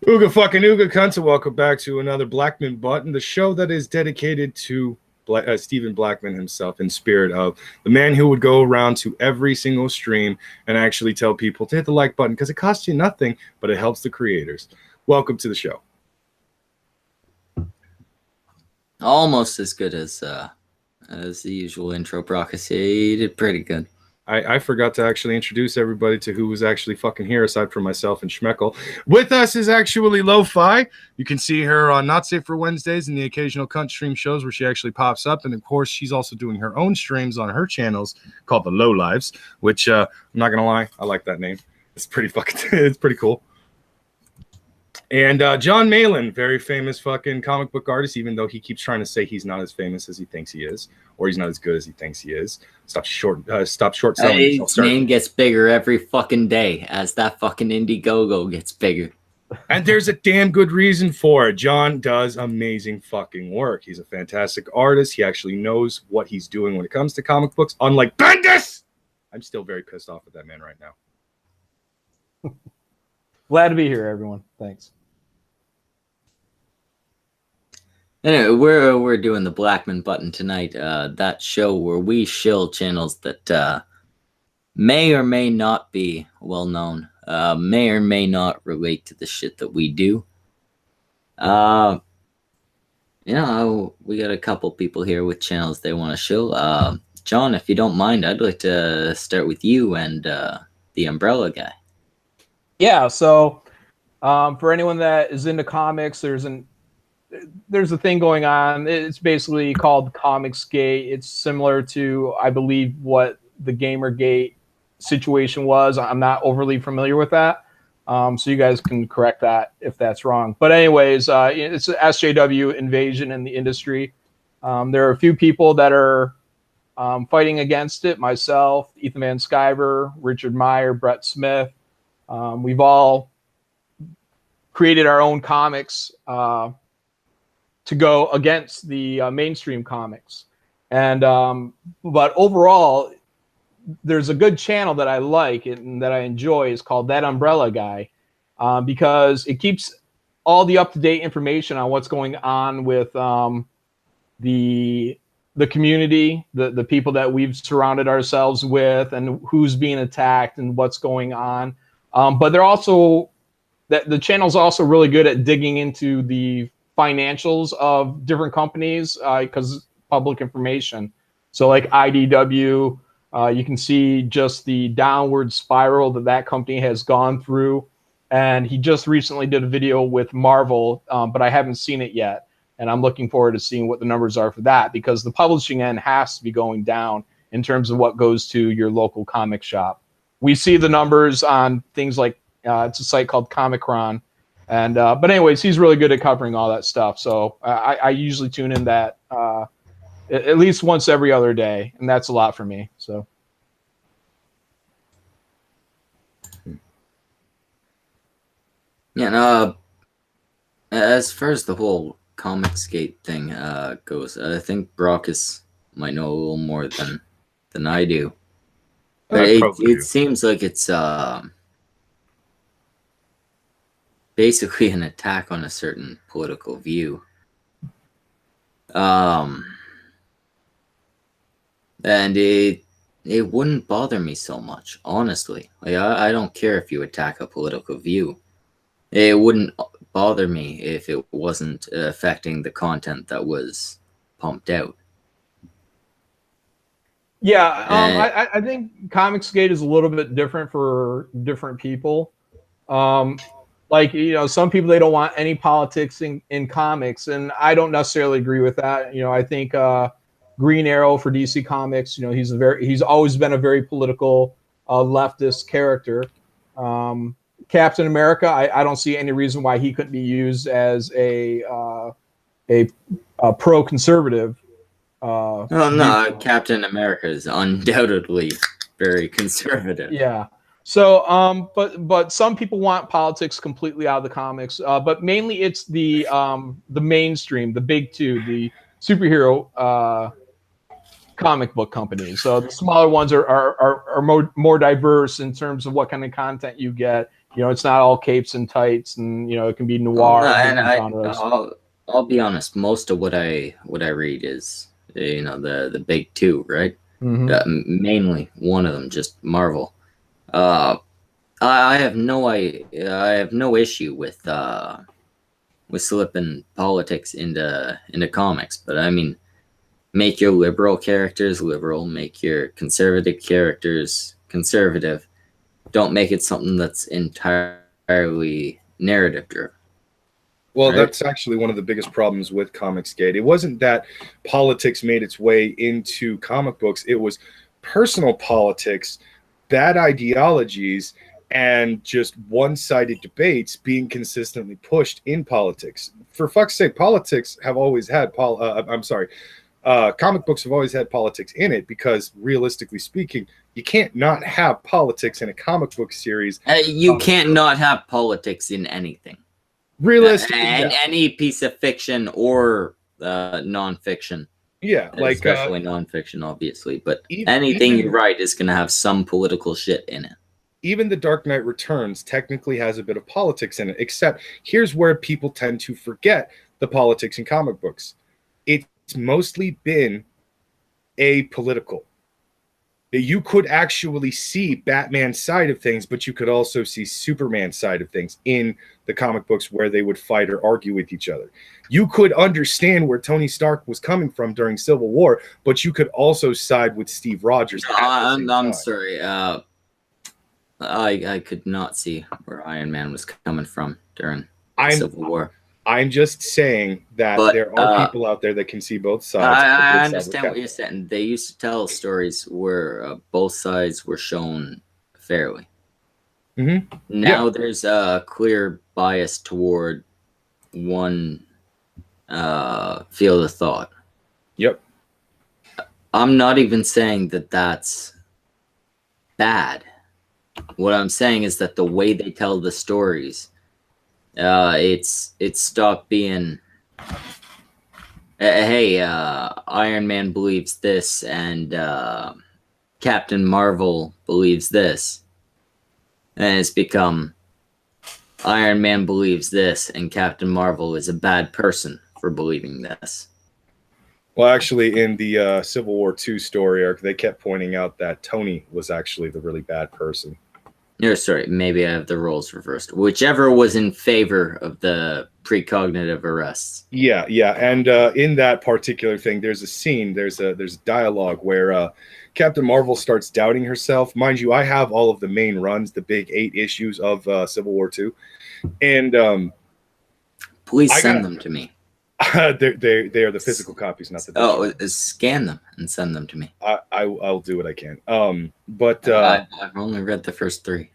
Ooga fucking ooga cunts, and welcome back to another Blackman Button, the show that is dedicated to Stephen Blackman himself, in spirit of the man who would go around to every single stream and actually tell people to hit the like button because it costs you nothing, but it helps the creators. Welcome to the show. Almost as good as the usual intro, Brock. I say you did pretty good. I forgot to actually introduce everybody to who was actually fucking here, aside from myself and Schmeckel. With us is actually Lo-Fi. You can see her on Not Safe for Wednesdays and the occasional cunt stream shows where she actually pops up. And, of course, she's also doing her own streams on her channels called The Low Lives, which, I'm not going to lie, I like that name. It's pretty fucking, it's pretty cool. And John Malin, very famous fucking comic book artist, even though he keeps trying to say he's not as famous as he thinks he is, or he's not as good as he thinks he is. Stop short selling. His name gets bigger every fucking day as that fucking Indiegogo gets bigger. And there's a damn good reason for it. John does amazing fucking work. He's a fantastic artist. He actually knows what he's doing when it comes to comic books, unlike Bendis! I'm still very pissed off at that man right now. Glad to be here, everyone. Thanks. Anyway, we're doing the Blackman Button tonight. That show where we shill channels that may or may not be well known, may or may not relate to the shit that we do. We got a couple people here with channels they want to shill. John, if you don't mind, I'd like to start with you and the Umbrella Guy. Yeah, so for anyone that is into comics, there's a thing going on. It's basically called Comicsgate. It's similar to, I believe, what the Gamergate situation was. I'm not overly familiar with that, so you guys can correct that if that's wrong. But anyways, it's an SJW invasion in the industry. There are a few people that are fighting against it. Myself, Ethan Van Sciver, Richard Meyer, Brett Smith. We've all created our own comics to go against the mainstream comics. And but overall, there's a good channel that I like and that I enjoy. Is called That Umbrella Guy, because it keeps all the up-to-date information on what's going on with the community, the people that we've surrounded ourselves with, and who's being attacked and what's going on. But they're also the channel's also really good at digging into the financials of different companies because public information. So like IDW, you can see just the downward spiral that company has gone through. And he just recently did a video with Marvel, but I haven't seen it yet. And I'm looking forward to seeing what the numbers are for that, because the publishing end has to be going down in terms of what goes to your local comic shop. We see the numbers on things like it's a site called Comicron, and but anyways, he's really good at covering all that stuff. So I usually tune in that at least once every other day, and that's a lot for me. So yeah, as far as the whole Comicsgate thing goes, I think Brock might know a little more than I do. But it seems like it's basically an attack on a certain political view. And it wouldn't bother me so much, honestly. Like I don't care if you attack a political view. It wouldn't bother me if it wasn't affecting the content that was pumped out. Yeah, I think Comicsgate is a little bit different for different people. Like, some people, they don't want any politics in comics, and I don't necessarily agree with that. I think Green Arrow for DC Comics, he's always been a very political leftist character. Captain America, I don't see any reason why he couldn't be used as a pro-conservative. No, Captain America is undoubtedly very conservative. Yeah. So, but some people want politics completely out of the comics. But mainly it's the mainstream, the big two, the superhero comic book companies. So the smaller ones are more diverse in terms of what kind of content you get. it's not all capes and tights, and it can be noir and genres. I'll be honest. Most of what I read is the big two, right? Mainly one of them, just Marvel. I have no issue with slipping politics into comics, but I mean, make your liberal characters liberal, make your conservative characters conservative. Don't make it something that's entirely narrative driven. Well, right? That's actually one of the biggest problems with Comicsgate. It wasn't that politics made its way into comic books. It was personal politics, bad ideologies, and just one-sided debates being consistently pushed in politics. For fuck's sake, politics have always had comic books have always had politics in it, because realistically speaking, you can't not have politics in a comic book series. You can't not have politics in anything. Realistically, and any piece of fiction or nonfiction. Yeah, like especially nonfiction, obviously, but anything you write is going to have some political shit in it. Even The Dark Knight Returns technically has a bit of politics in it, except here's where people tend to forget the politics in comic books. It's mostly been apolitical. You could actually see Batman's side of things, but you could also see Superman's side of things in the comic books, where they would fight or argue with each other. You could understand where Tony Stark was coming from during Civil War, but you could also side with Steve Rogers. I'm sorry. I could not see where Iron Man was coming from during Civil War. I'm just saying that there are people out there that can see both sides. I understand what you're saying. They used to tell stories where both sides were shown fairly. Now there's a clear bias toward one field of thought. Yep. I'm not even saying that that's bad. What I'm saying is that the way they tell the stories, it's stopped being, hey, Iron Man believes this and Captain Marvel believes this, and it's become Iron Man believes this and Captain Marvel is a bad person for believing this. Well, actually, in the Civil War II story arc, they kept pointing out that Tony was actually the really bad person. No, sorry, maybe I have the roles reversed. Whichever was in favor of the precognitive arrests. Yeah, and in that particular thing, there's a scene, there's a dialogue where Captain Marvel starts doubting herself. Mind you, I have all of the main runs, the big 8 issues of Civil War II, and please send them to me. they are the physical copies, not the digital. Scan them and send them to me. I'll do what I can. But I've only read the first 3.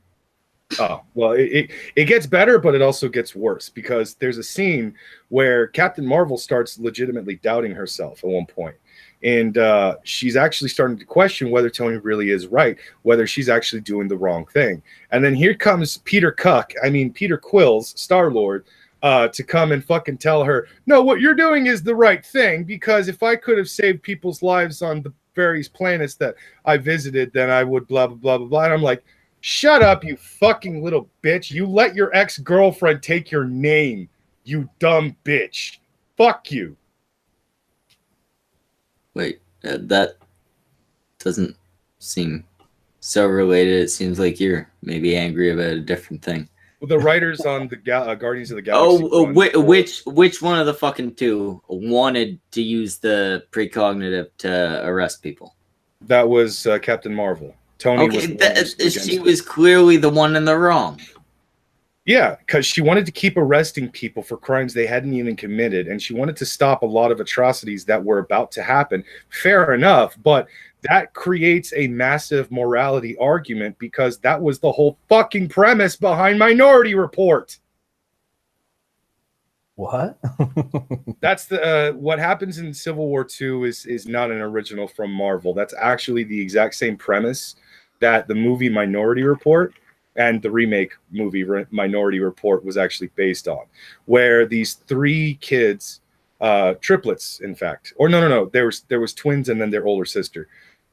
Oh, well, it gets better, but it also gets worse, because there's a scene where Captain Marvel starts legitimately doubting herself at one point. And she's actually starting to question whether Tony really is right, whether she's actually doing the wrong thing. And then here comes Peter Quills, Star-Lord, to come and fucking tell her, no, what you're doing is the right thing, because if I could have saved people's lives on the various planets that I visited, then I would blah, blah, blah, blah, blah. And I'm like, shut up, you fucking little bitch. You let your ex-girlfriend take your name, you dumb bitch. Fuck you. Wait, that doesn't seem so related. It seems like you're maybe angry about a different thing. The writers on the Guardians of the Galaxy. Which one of the fucking two wanted to use the precognitive to arrest people? That was Captain Marvel. Tony she was clearly the one in the wrong. Yeah, because she wanted to keep arresting people for crimes they hadn't even committed, and she wanted to stop a lot of atrocities that were about to happen. Fair enough, but that creates a massive morality argument, because that was the whole fucking premise behind Minority Report. What? That's the what happens in Civil War II is not an original from Marvel. That's actually the exact same premise that the movie Minority Report and the remake movie Minority Report was actually based on, where these 3 kids, triplets, in fact, or no, there was twins and then their older sister.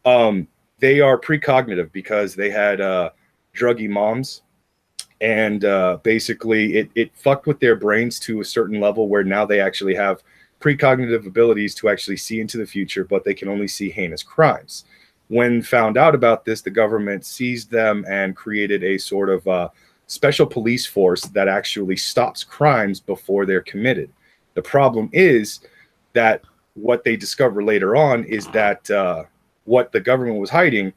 They are precognitive because they had druggy moms, and basically it fucked with their brains to a certain level where now they actually have precognitive abilities to actually see into the future, but they can only see heinous crimes. When found out about this, the government seized them and created a sort of special police force that actually stops crimes before they're committed. The problem is that what they discover later on is that what the government was hiding,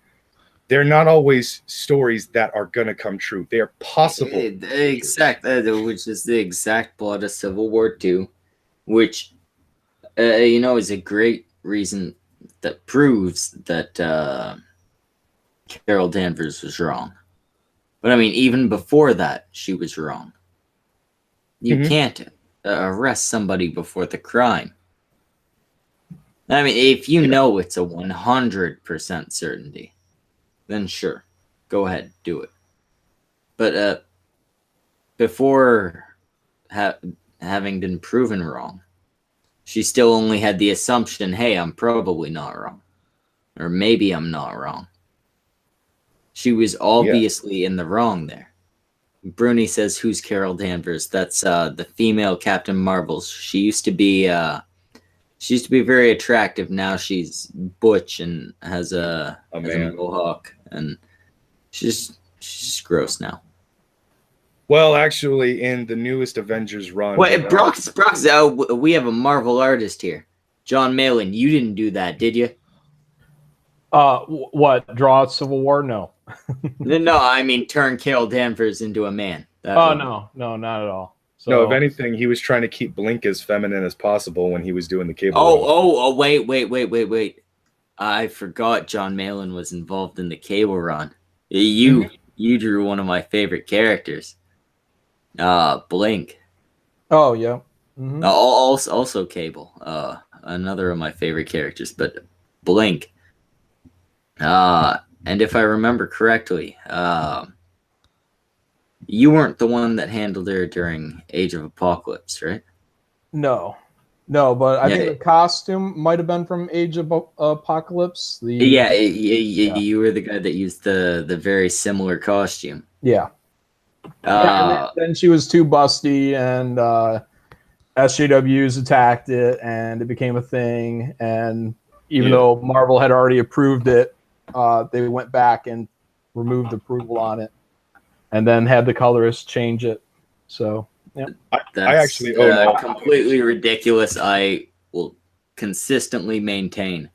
they're not always stories that are going to come true. They are possible. Which is the exact plot of Civil War II, which, is a great reason that proves that Carol Danvers was wrong. But I mean, even before that, she was wrong. You can't arrest somebody before the crime. I mean, if you know it's a 100% certainty, then sure, go ahead, do it. But before having been proven wrong, she still only had the assumption, hey, I'm probably not wrong. Or maybe I'm not wrong. She was obviously in the wrong there. Bruni says, who's Carol Danvers? That's the female Captain Marvel. She used to be very attractive. Now she's butch and has a mohawk, and she's gross now. Well, actually, in the newest Avengers run... Wait, Brox, we have a Marvel artist here. John Malin, you didn't do that, did you? What? Draw Civil War? No. No, I mean turn Carol Danvers into a man. No, not at all. So, no, if anything, he was trying to keep Blink as feminine as possible when he was doing the cable. Wait. I forgot John Malin was involved in the cable run. You drew one of my favorite characters. Blink. Oh yeah. Mm-hmm. Also Cable. Another of my favorite characters, but Blink. And if I remember correctly, you weren't the one that handled her during Age of Apocalypse, right? No, but I think the costume might have been from Age of Apocalypse. You were the guy that used the very similar costume. Yeah. Then she was too busty, and SJWs attacked it, and it became a thing. And even though Marvel had already approved it, they went back and removed approval on it, and then had the colorist change it. So, yeah. I actually own completely ridiculous. I will consistently maintain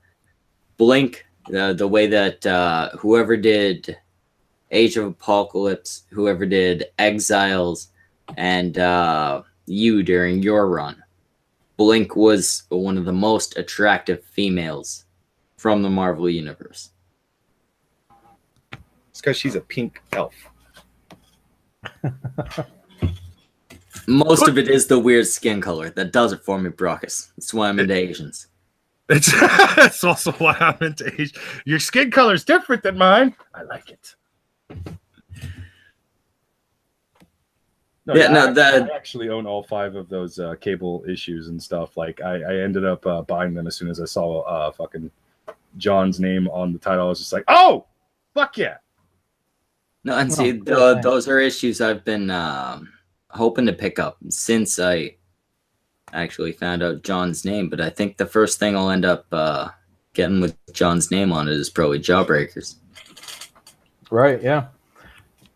Blink, the way that whoever did Age of Apocalypse, whoever did Exiles, and you during your run, Blink was one of the most attractive females from the Marvel Universe. It's because she's a pink elf. Most of it is the weird skin color. That does it for me, Brockus. That's why I'm into Asians. That's also why I'm into Asians. Your skin color is different than mine. I like it. I actually own all 5 of those cable issues and stuff. Like I ended up buying them as soon as I saw fucking John's name on the title. I was just like, oh, fuck yeah. No, and see, those are issues I've been hoping to pick up since I actually found out John's name. But I think the first thing I'll end up getting with John's name on it is probably Jawbreakers. Right, yeah.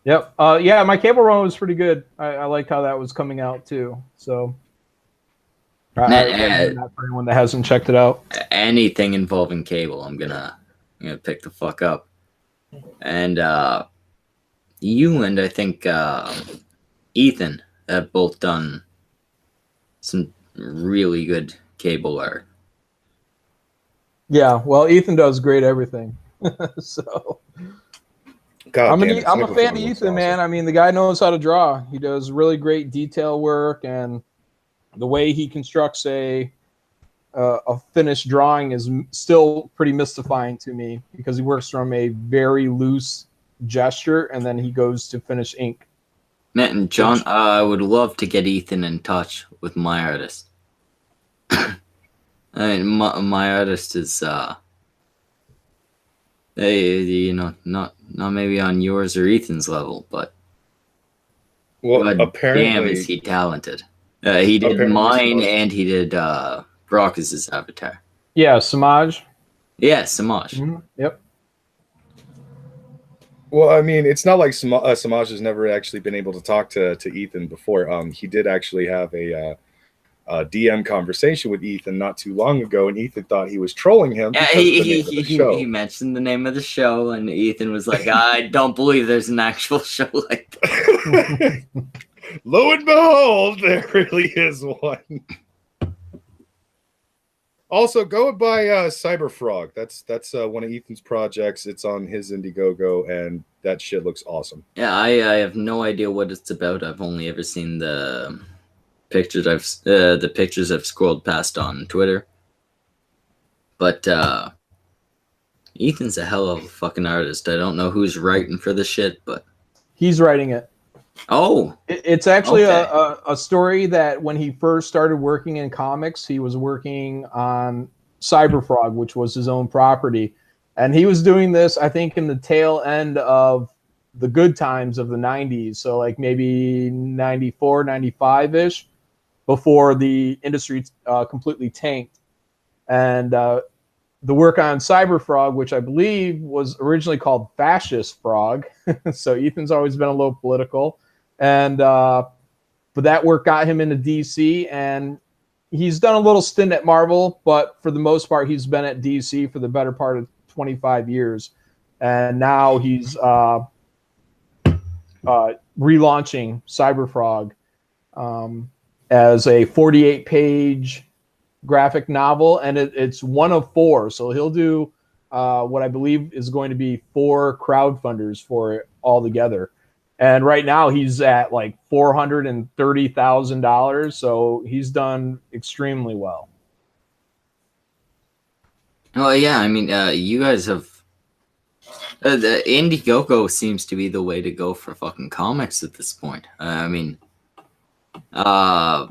Yep. My cable run was pretty good. I liked how that was coming out too. So I recommend that for anyone that hasn't checked it out. Anything involving cable, I'm gonna pick the fuck up. And you and I think Ethan have both done some really good cable art. Yeah, well, Ethan does great everything. So I'm a fan of Ethan, man. I mean, the guy knows how to draw. He does really great detail work, and the way he constructs a finished drawing is still pretty mystifying to me, because he works from a very loose gesture and then he goes to finish ink. Man, and John, I would love to get Ethan in touch with my artist. I mean, my artist is not maybe on yours or Ethan's level, but Well, God apparently, damn, is he talented? He did Apparently mine, so. and he did Brockus's Avatar. Yeah, Samaj. Yeah, Samaj. Yep. well, I mean, it's not like Samaj has never actually been able to talk to Ethan before. He did actually have a DM conversation with Ethan not too long ago, and Ethan thought he was trolling him Yeah, because of the name of the show. he mentioned the name of the show, and Ethan was like, "I don't believe there's an actual show like that." Lo and behold, there really is one. Also, go and buy Cyberfrog. That's one of Ethan's projects. It's on his Indiegogo, and that shit looks awesome. Yeah, I have no idea what it's about. I've only ever seen the pictures. The pictures I've scrolled past on Twitter. But Ethan's a hell of a fucking artist. I don't know who's writing for the shit, but He's writing it. oh, It's actually okay. a story that when he first started working in comics, he was working on Cyberfrog, which was his own property. And he was doing this, I think, in the tail end of the good times of the 90s. So, like maybe 94, 95 ish, before the industry completely tanked. And the work on Cyberfrog, which I believe was originally called Fascist Frog. So, Ethan's always been a little political. And but that work got him into DC, and he's done a little stint at Marvel, but for the most part, he's been at DC for the better part of 25 years, and now he's relaunching Cyberfrog as a 48-page graphic novel, and it's one of 4. So he'll do what I believe is going to be 4 crowdfunders for it all together. And right now he's at like $430,000. So he's done extremely well. Well, yeah. I mean, you guys have the Indiegogo seems to be the way to go for fucking comics at this point. I mean, Yeah,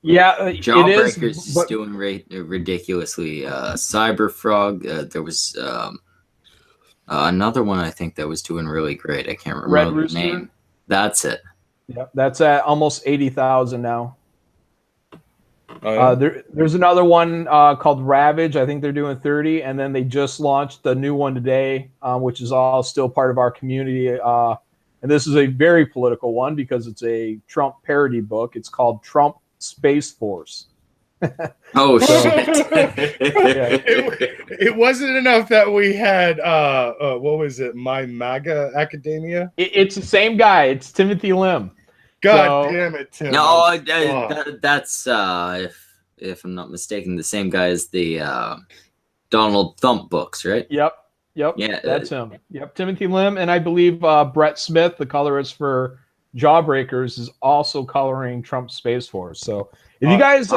Jawbreaker's it is. is But doing ridiculously. Cyberfrog, there was another one I think that was doing really great. I can't Red remember the Rooster? name. That's it. yeah, that's at almost 80,000 now. Oh, yeah? There's another one called Ravage. I think they're doing 30, and then they just launched the new one today, which is all still part of our community. And this is a very political one because it's a Trump parody book. It's called Trump Space Force. Oh So- shit! it wasn't enough that we had what was it, My MAGA Academia? It's the same guy. It's Timothy Lim. God So- damn it, Tim. No, Oh. that's if I'm not mistaken, the same guy as the Donald Thump books, right? Yep. Yeah, That's him. Yep, Timothy Lim, and I believe Brett Smith, the colorist for Jawbreakers, is also coloring Trump Space Force. So if you guys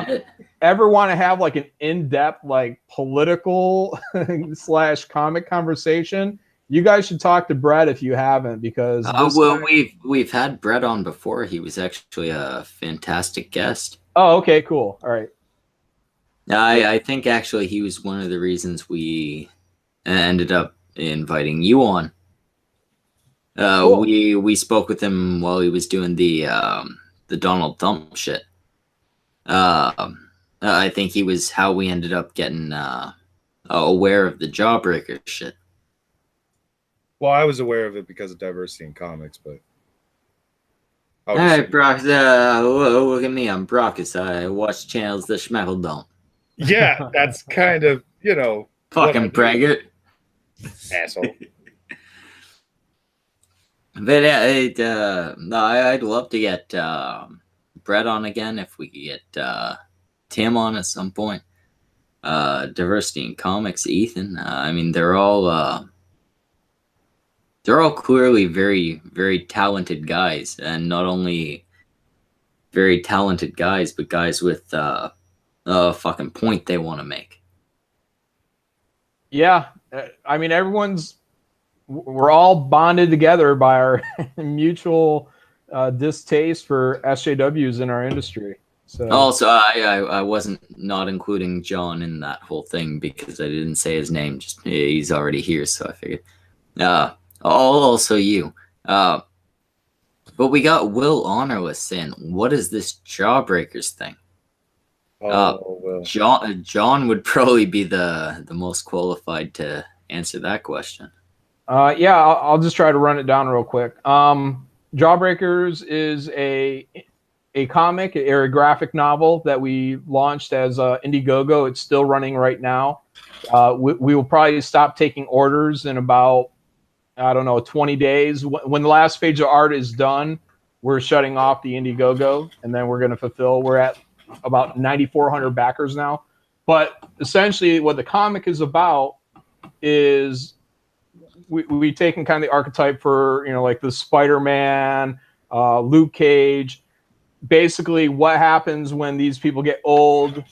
shit. ever want to have like an in-depth like political / comic conversation, you guys should talk to Brett if you haven't, because this Well, guy- we've had Brett on before. He was actually a fantastic guest. Oh, okay, cool. All right. I think actually he was one of the reasons we ended up inviting you on. Cool. We spoke with him while he was doing the Donald Thump shit. I think he was how we ended up getting aware of the Jawbreaker shit. Well, I was aware of it because of diversity in comics, but All right, Brock. Look at me. I'm Brockus. I watch channels that Schmeckle don't. yeah, that's kind of, you know, Fucking braggart. asshole. But no, I'd love to get Brett on again if we could get Tim on at some point. Diversity in comics, Ethan. I mean, they're all clearly very, very talented guys, and not only very talented guys, but guys with a fucking point they want to make. Yeah, I mean, we're all bonded together by our mutual distaste for SJWs in our industry. So Also, I wasn't not including John in that whole thing because I didn't say his name. Just he's already here, so I figured. Also you. But we got Will Honorless in. What is this Jawbreakers thing? Well. John would probably be the most qualified to answer that question. Yeah, I'll just try to run it down real quick. Jawbreakers is a comic or a graphic novel that we launched as Indiegogo. It's still running right now. We will probably stop taking orders in about, I don't know, 20 days. When the last page of art is done, we're shutting off the Indiegogo, and then we're going to fulfill. We're at about 9,400 backers now. But essentially what the comic is about is we've taken kind of the archetype for, like the Spider-Man, Luke Cage. Basically what happens when these people get old,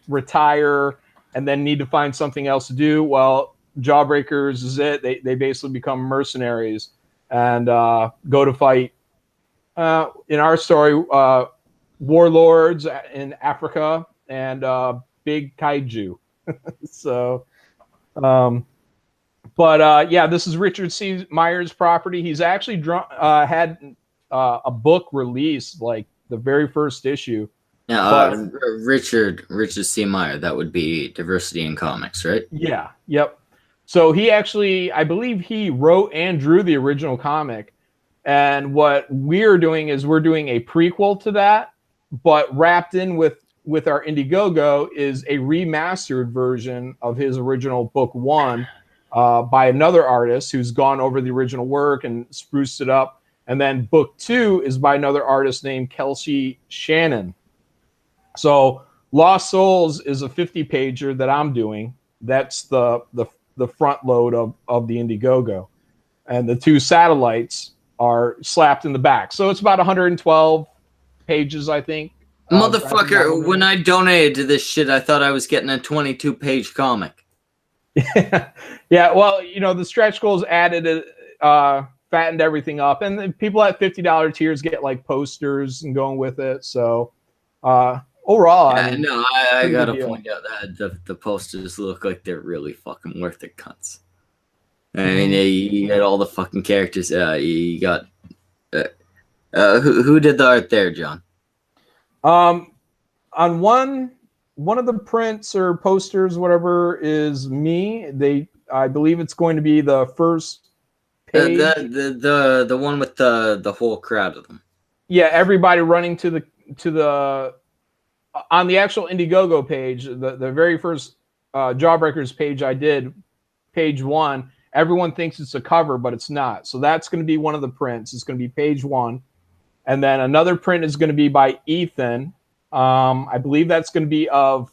retire, and then need to find something else to do. Well, Jawbreakers is it. They basically become mercenaries and go to fight, in our story, warlords in Africa and big kaiju. So, yeah, this is Richard C. Meyer's property. He's actually had a book released, like the very first issue. Now, Richard C. Meyer, that would be Diversity in Comics, right? Yeah. Yep. So he actually, I believe he wrote and drew the original comic. And what we're doing is we're doing a prequel to that, but wrapped in with our Indiegogo is a remastered version of his original book 1 by another artist who's gone over the original work and spruced it up. And then book 2 is by another artist named Kelsey Shannon. So Lost Souls is a 50-pager that I'm doing. That's the front load of the Indiegogo. And the 2 satellites are slapped in the back. So it's about 112 pages, I think. Motherfucker, when I donated to this shit, I thought I was getting a 22-page comic. Yeah, well, the stretch goals added, fattened everything up. And the people at $50 tiers get like posters and going with it. So overall, yeah, I gotta point out that the posters look like they're really fucking worth it, cunts. I mean, you got all the fucking characters. You got who did the art there, John? On one of the prints or posters, whatever, is me. I believe it's going to be the first page. The one with the whole crowd of them. Yeah, everybody running to the on the actual Indiegogo page, the very first Jawbreakers page I did, page 1. Everyone thinks it's a cover, but it's not. So that's going to be one of the prints. It's going to be page 1. And then another print is going to be by Ethan. I believe that's going to be of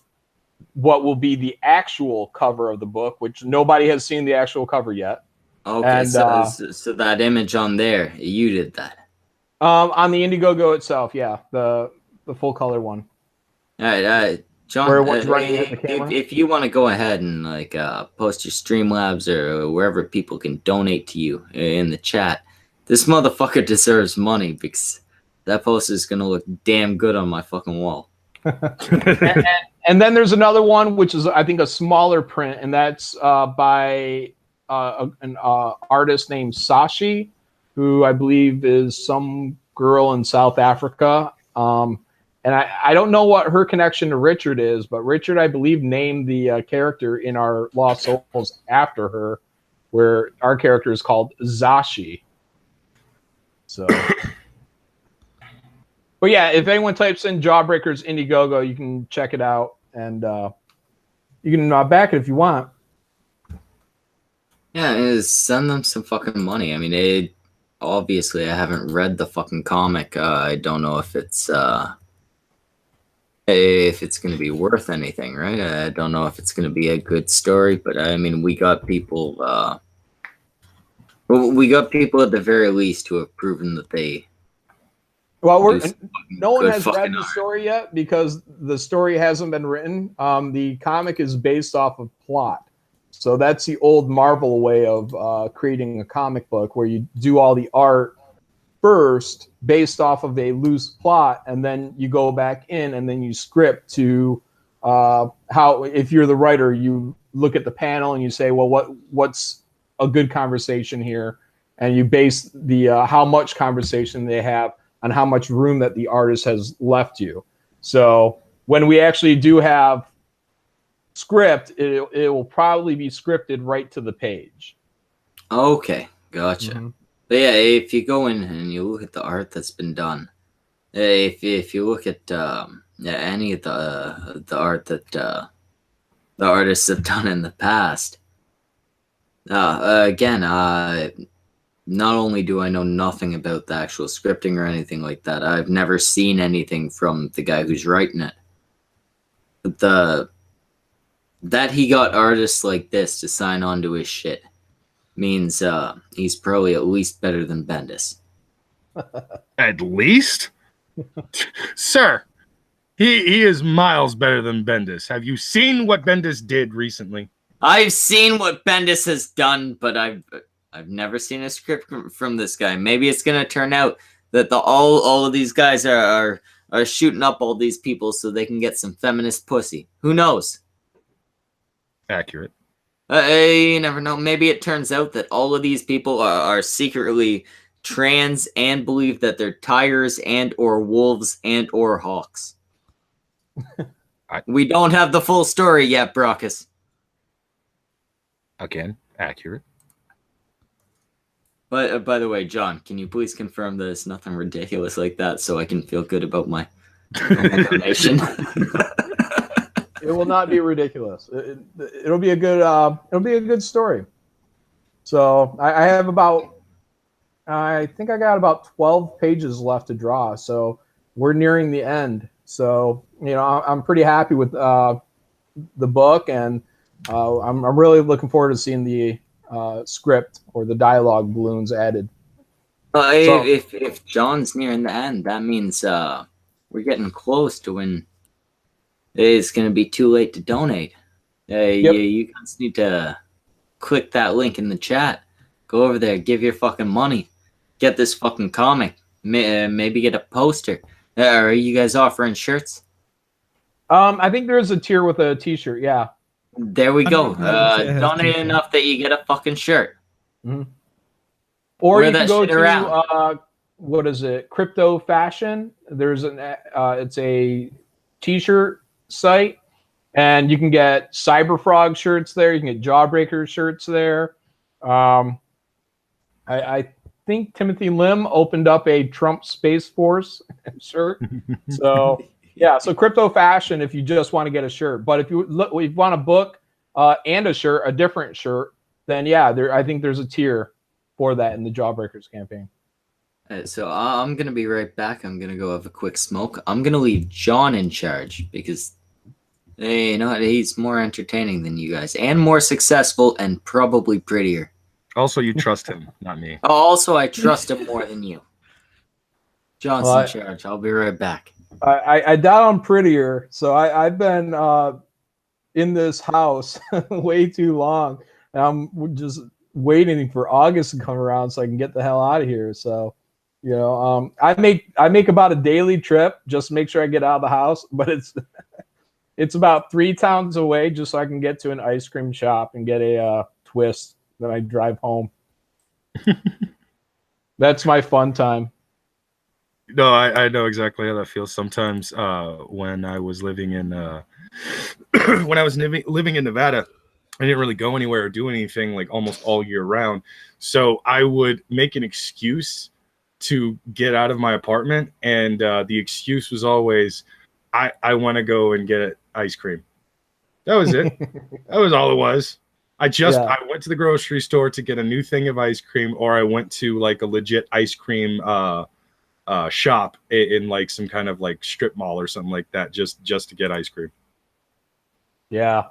what will be the actual cover of the book, which nobody has seen the actual cover yet. Okay, and, so that image on there, you did that. On the Indiegogo itself, yeah, the full color one. All right, John, if you want to go ahead and post your Streamlabs or wherever people can donate to you in the chat, this motherfucker deserves money because that poster is gonna look damn good on my fucking wall. and then there's another one which is I think a smaller print, and that's by an artist named Sashi, who I believe is some girl in South Africa. And I don't know what her connection to Richard is, but Richard, I believe, named the character in our Lost Souls after her, where our character is called Zashi. So, but yeah, if anyone types in Jawbreakers Indiegogo, you can check it out, and you can back it if you want. Yeah, send them some fucking money. I mean, obviously I haven't read the fucking comic. I don't know if it's going to be worth anything, right? I don't know if it's going to be a good story, but I mean, we got people at the very least who have proven that they. Well, no one has read the story yet because the story hasn't been written. The comic is based off of plot. So that's the old Marvel way of creating a comic book, where you do all the art first based off of a loose plot, and then you go back in and then you script to how, if you're the writer, you look at the panel and you say, well, what's a good conversation here, and you base the how much conversation they have on how much room that the artist has left you. So when we actually do have script, it will probably be scripted right to the page. Okay, gotcha. Mm-hmm. But yeah, if you go in and you look at the art that's been done, if you look at any of the art that the artists have done in the past, again, not only do I know nothing about the actual scripting or anything like that, I've never seen anything from the guy who's writing it. But that he got artists like this to sign on to his shit means he's probably at least better than Bendis. At least? Sir, he is miles better than Bendis. Have you seen what Bendis did recently? I've seen what Bendis has done, but I've never seen a script from this guy. Maybe it's gonna turn out that all of these guys are shooting up all these people so they can get some feminist pussy. Who knows? Accurate. You never know. Maybe it turns out that all of these people are secretly trans and believe that they're tigers and or wolves and or hawks. We don't have the full story yet, Brockus. Again, accurate. But by the way, John, can you please confirm that it's nothing ridiculous like that so I can feel good about my donation? It will not be ridiculous. It'll be a good story. So I have I think I got about 12 pages left to draw. So we're nearing the end. So, I'm pretty happy with the book, and I'm really looking forward to seeing the script or the dialogue balloons added. If John's nearing the end, that means we're getting close to when it's going to be too late to donate. Yep. You guys need to click that link in the chat. Go over there, give your fucking money. Get this fucking comic. Maybe get a poster. Are you guys offering shirts? I think there's a tier with a t-shirt, yeah. There we go. Donate enough that you get a fucking shirt. Mm-hmm. Or Wear you can go shit around. to what is it? Crypto Fashion. There's it's a t-shirt site, and you can get Cyberfrog shirts there. You can get Jawbreaker shirts there. I think Timothy Lim opened up a Trump Space Force shirt. So yeah, so Crypto Fashion if you just want to get a shirt. But if you want a book and a different shirt, then yeah, I think there's a tier for that in the Jawbreakers campaign. So I'm going to be right back. I'm going to go have a quick smoke. I'm going to leave John in charge because he's more entertaining than you guys and more successful and probably prettier. Also, you trust him, not me. Also, I trust him more than you. John's in charge. I'll be right back. I doubt I'm prettier. So I've been in this house way too long. And I'm just waiting for August to come around so I can get the hell out of here. So, I make about a daily trip just to make sure I get out of the house. But it's about 3 towns away just so I can get to an ice cream shop and get a twist. Then I drive home. That's my fun time. No, I know exactly how that feels. Sometimes when I was living in living in Nevada, I didn't really go anywhere or do anything like almost all year round. So I would make an excuse to get out of my apartment, and the excuse was always, I want to go and get ice cream. That was it. That was all it was. I went to the grocery store to get a new thing of ice cream, or I went to like a legit ice cream shop in like some kind of like strip mall or something like that, just to get ice cream. Yeah,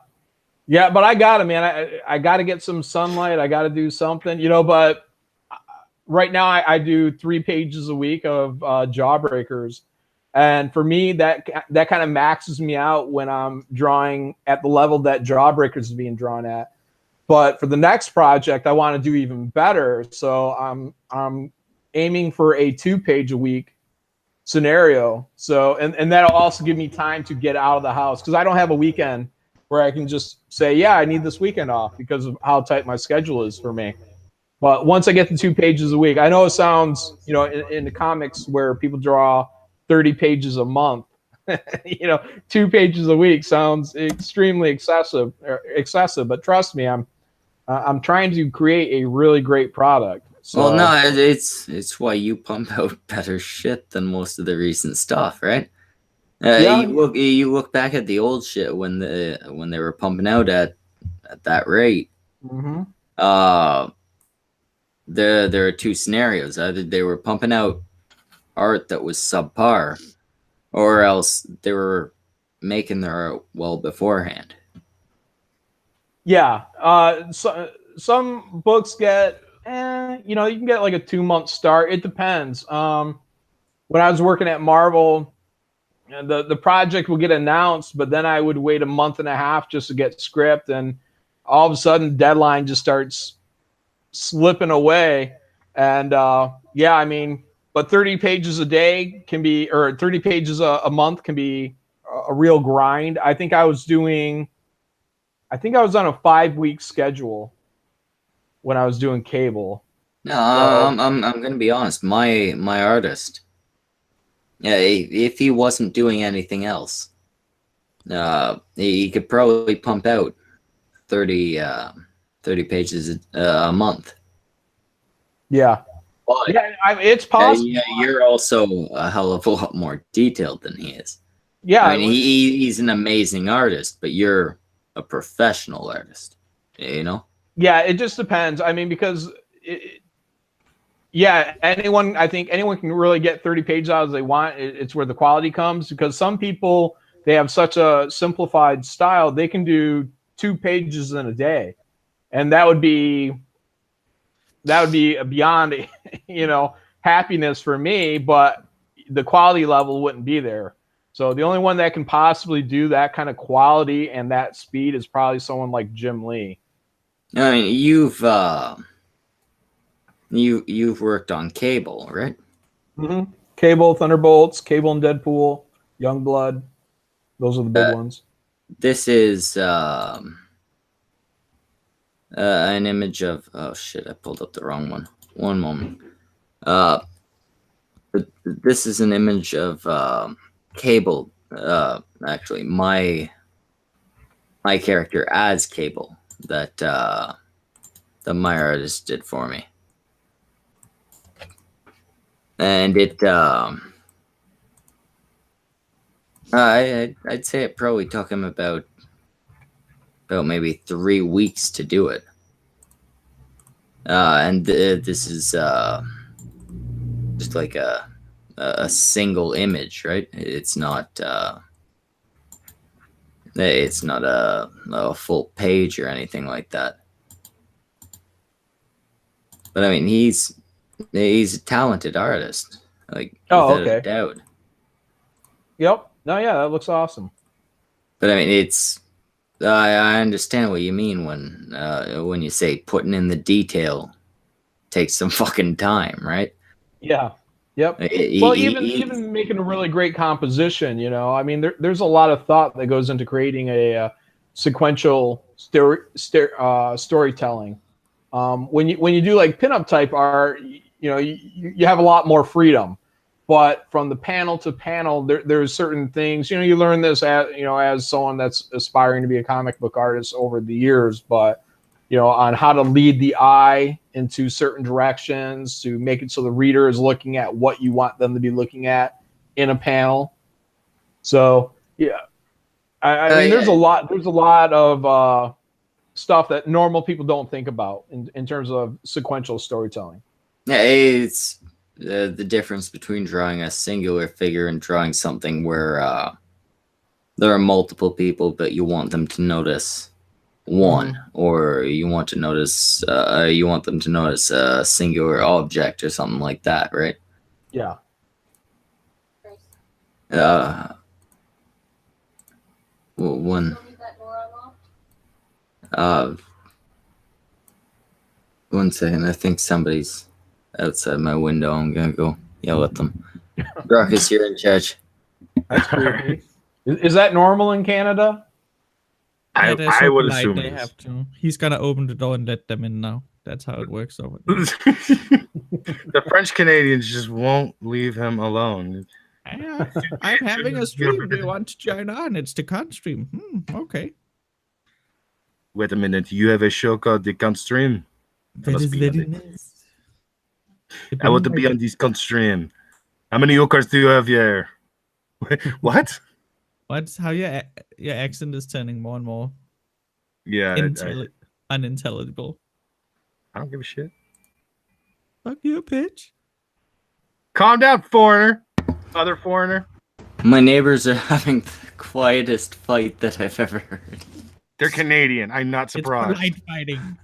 but I got it, man. I got to get some sunlight. I got to do something, But right now, I do 3 pages a week of Jawbreakers, and for me, that kind of maxes me out when I'm drawing at the level that Jawbreakers is being drawn at. But for the next project, I want to do even better. So I'm aiming for a 2-page a week scenario. So and that'll also give me time to get out of the house because I don't have a weekend where I can just say, yeah, I need this weekend off because of how tight my schedule is for me. But once I get to 2 pages a week, I know it sounds, in the comics where people draw 30 pages a month, 2 pages a week sounds extremely excessive. But trust me, I'm trying to create a really great product. So, Well, no, it's why you pump out better shit than most of the recent stuff, right? Yeah. You look back at the old shit when they were pumping out at that rate. Mm-hmm. There are two scenarios. Either they were pumping out art that was subpar, or else they were making their art well beforehand. Yeah. So, some books get, you can get like a 2-month start. It depends. When I was working at Marvel, the project would get announced, but then I would wait a month and a half just to get script, and all of a sudden deadline just starts slipping away. And but 30 pages a day can be, or 30 pages a month can be a real grind. I think I was on a 5-week schedule when I was doing cable. No, So, I'm gonna be honest. My artist, yeah, if he wasn't doing anything else, he could probably pump out 30 pages a month. yeah. But It's possible. you're also a hell of a lot more detailed than he is. Yeah. I mean, he's an amazing artist, but you're a professional artist, Yeah, it just depends. I mean, because I think anyone can really get 30 pages out as they want. It's where the quality comes, because some people, they have such a simplified style, they can do 2 pages in a day, and that would be beyond happiness for me, but the quality level wouldn't be there. So the only one that can possibly do that kind of quality and that speed is probably someone like Jim Lee. I mean, you've worked on Cable, right? Mm-hmm. Cable, Thunderbolts, Cable and Deadpool, Youngblood. Those are the big ones. This is an image of, oh shit, I pulled up the wrong one. One moment. This is an image of Cable. Actually, my character as Cable that my artist did for me, and it I'd say it probably took him about maybe 3 weeks to do it. And this is just like a single image, right? It's not a full page or anything like that. But I mean, he's a talented artist, like, without a doubt. Yep. No, yeah, that looks awesome. But I mean, I understand what you mean when you say putting in the detail takes some fucking time, right? Yeah. Yep. Even making a really great composition, I mean, there's a lot of thought that goes into creating a sequential storytelling. When you do like pinup type art, you have a lot more freedom. But from the panel to panel, there's certain things, you learn this as someone that's aspiring to be a comic book artist over the years, but, on how to lead the eye into certain directions to make it so the reader is looking at what you want them to be looking at in a panel. So, yeah, I mean, there's a lot of stuff that normal people don't think about in terms of sequential storytelling. Yeah, it's the difference between drawing a singular figure and drawing something where there are multiple people, but you want them to notice one, or you want them to notice a singular object or something like that, right? Yeah. One second, I think somebody's outside my window. I'm gonna go yell at them. Grockus, you're in charge. That's creepy. Is that normal in Canada? I would assume they have to. He's gonna open the door and let them in now. That's how it works over there. The French Canadians just won't leave him alone. I'm having a stream. Do you want to join on? It's the cunt stream. Okay. Wait a minute. You have a show called The Cunt Stream? That must is be very on it. nice. I want to be on this Cunt Stream. How many yokers do you have here? What? What's how your accent is turning more and more Yeah, unintelligible. I don't give a shit. Fuck you, bitch. Calm down, foreigner. Other foreigner. My neighbors are having the quietest fight that I've ever heard. They're Canadian. I'm not surprised. It's polite fighting.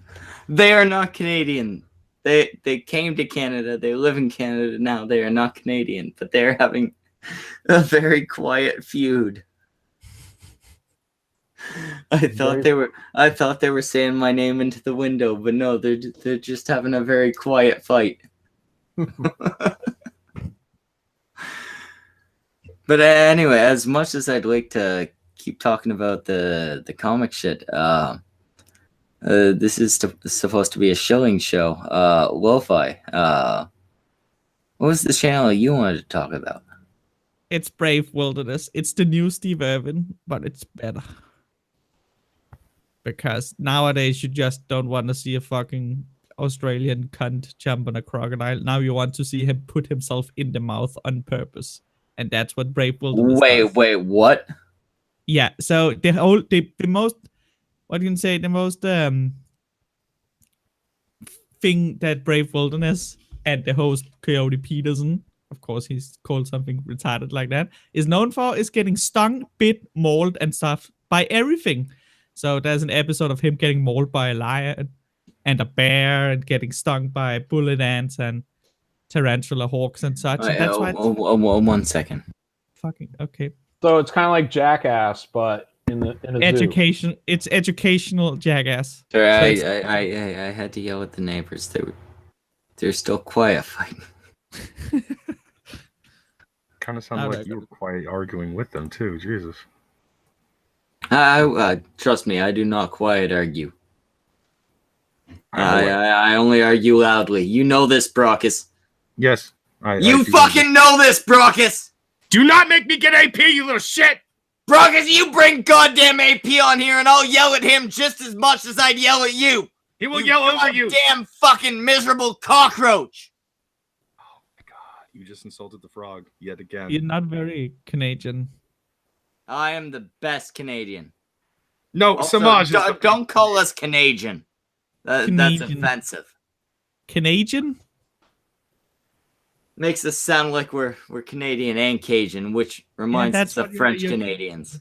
They are not Canadian. They came to Canada. They live in Canada now. They are not Canadian, but they're having a very quiet feud. I thought they were saying my name into the window, but no, they're just having a very quiet fight. But anyway, as much as I'd like to keep talking about the comic shit, this is supposed to be a shilling show. Lo-Fi, what was the channel you wanted to talk about? It's Brave Wilderness. It's the new Steve Irwin, but it's better. Because nowadays you just don't want to see a fucking Australian cunt jump on a crocodile. Now you want to see him put himself in the mouth on purpose. And that's what Brave Wilderness does. Wait, what? Yeah, so the most, what you can say, the most thing that Brave Wilderness and the host Coyote Peterson, of course he's called something retarded like that, is known for is getting stung, bit, mauled and stuff by everything. So there's an episode of him getting mauled by a lion and a bear and getting stung by bullet ants and tarantula hawks and such. And that's why. 1 second. Fucking okay. So it's kind of like Jackass, but in a education. zoo. It's educational Jackass. Sorry, So I had to yell at the neighbors. They're still quiet fighting. Kind of sounds like you were quite arguing with them too. Jesus. Trust me, I do not quiet argue. I only argue loudly. You know this, Brockus. Yes. You fucking know this, Brockus! Do not make me get AP, you little shit! Brockus, you bring goddamn AP on here and I'll yell at him just as much as I'd yell at you! He will yell over you! Damn fucking miserable cockroach! Oh my god, you just insulted the frog yet again. You're not very Canadian. I am the best Canadian. No, Also, Samaj. Don't call us Canadian. That's offensive. Canadian? Makes us sound like we're Canadian and Cajun, which reminds us of French Canadians.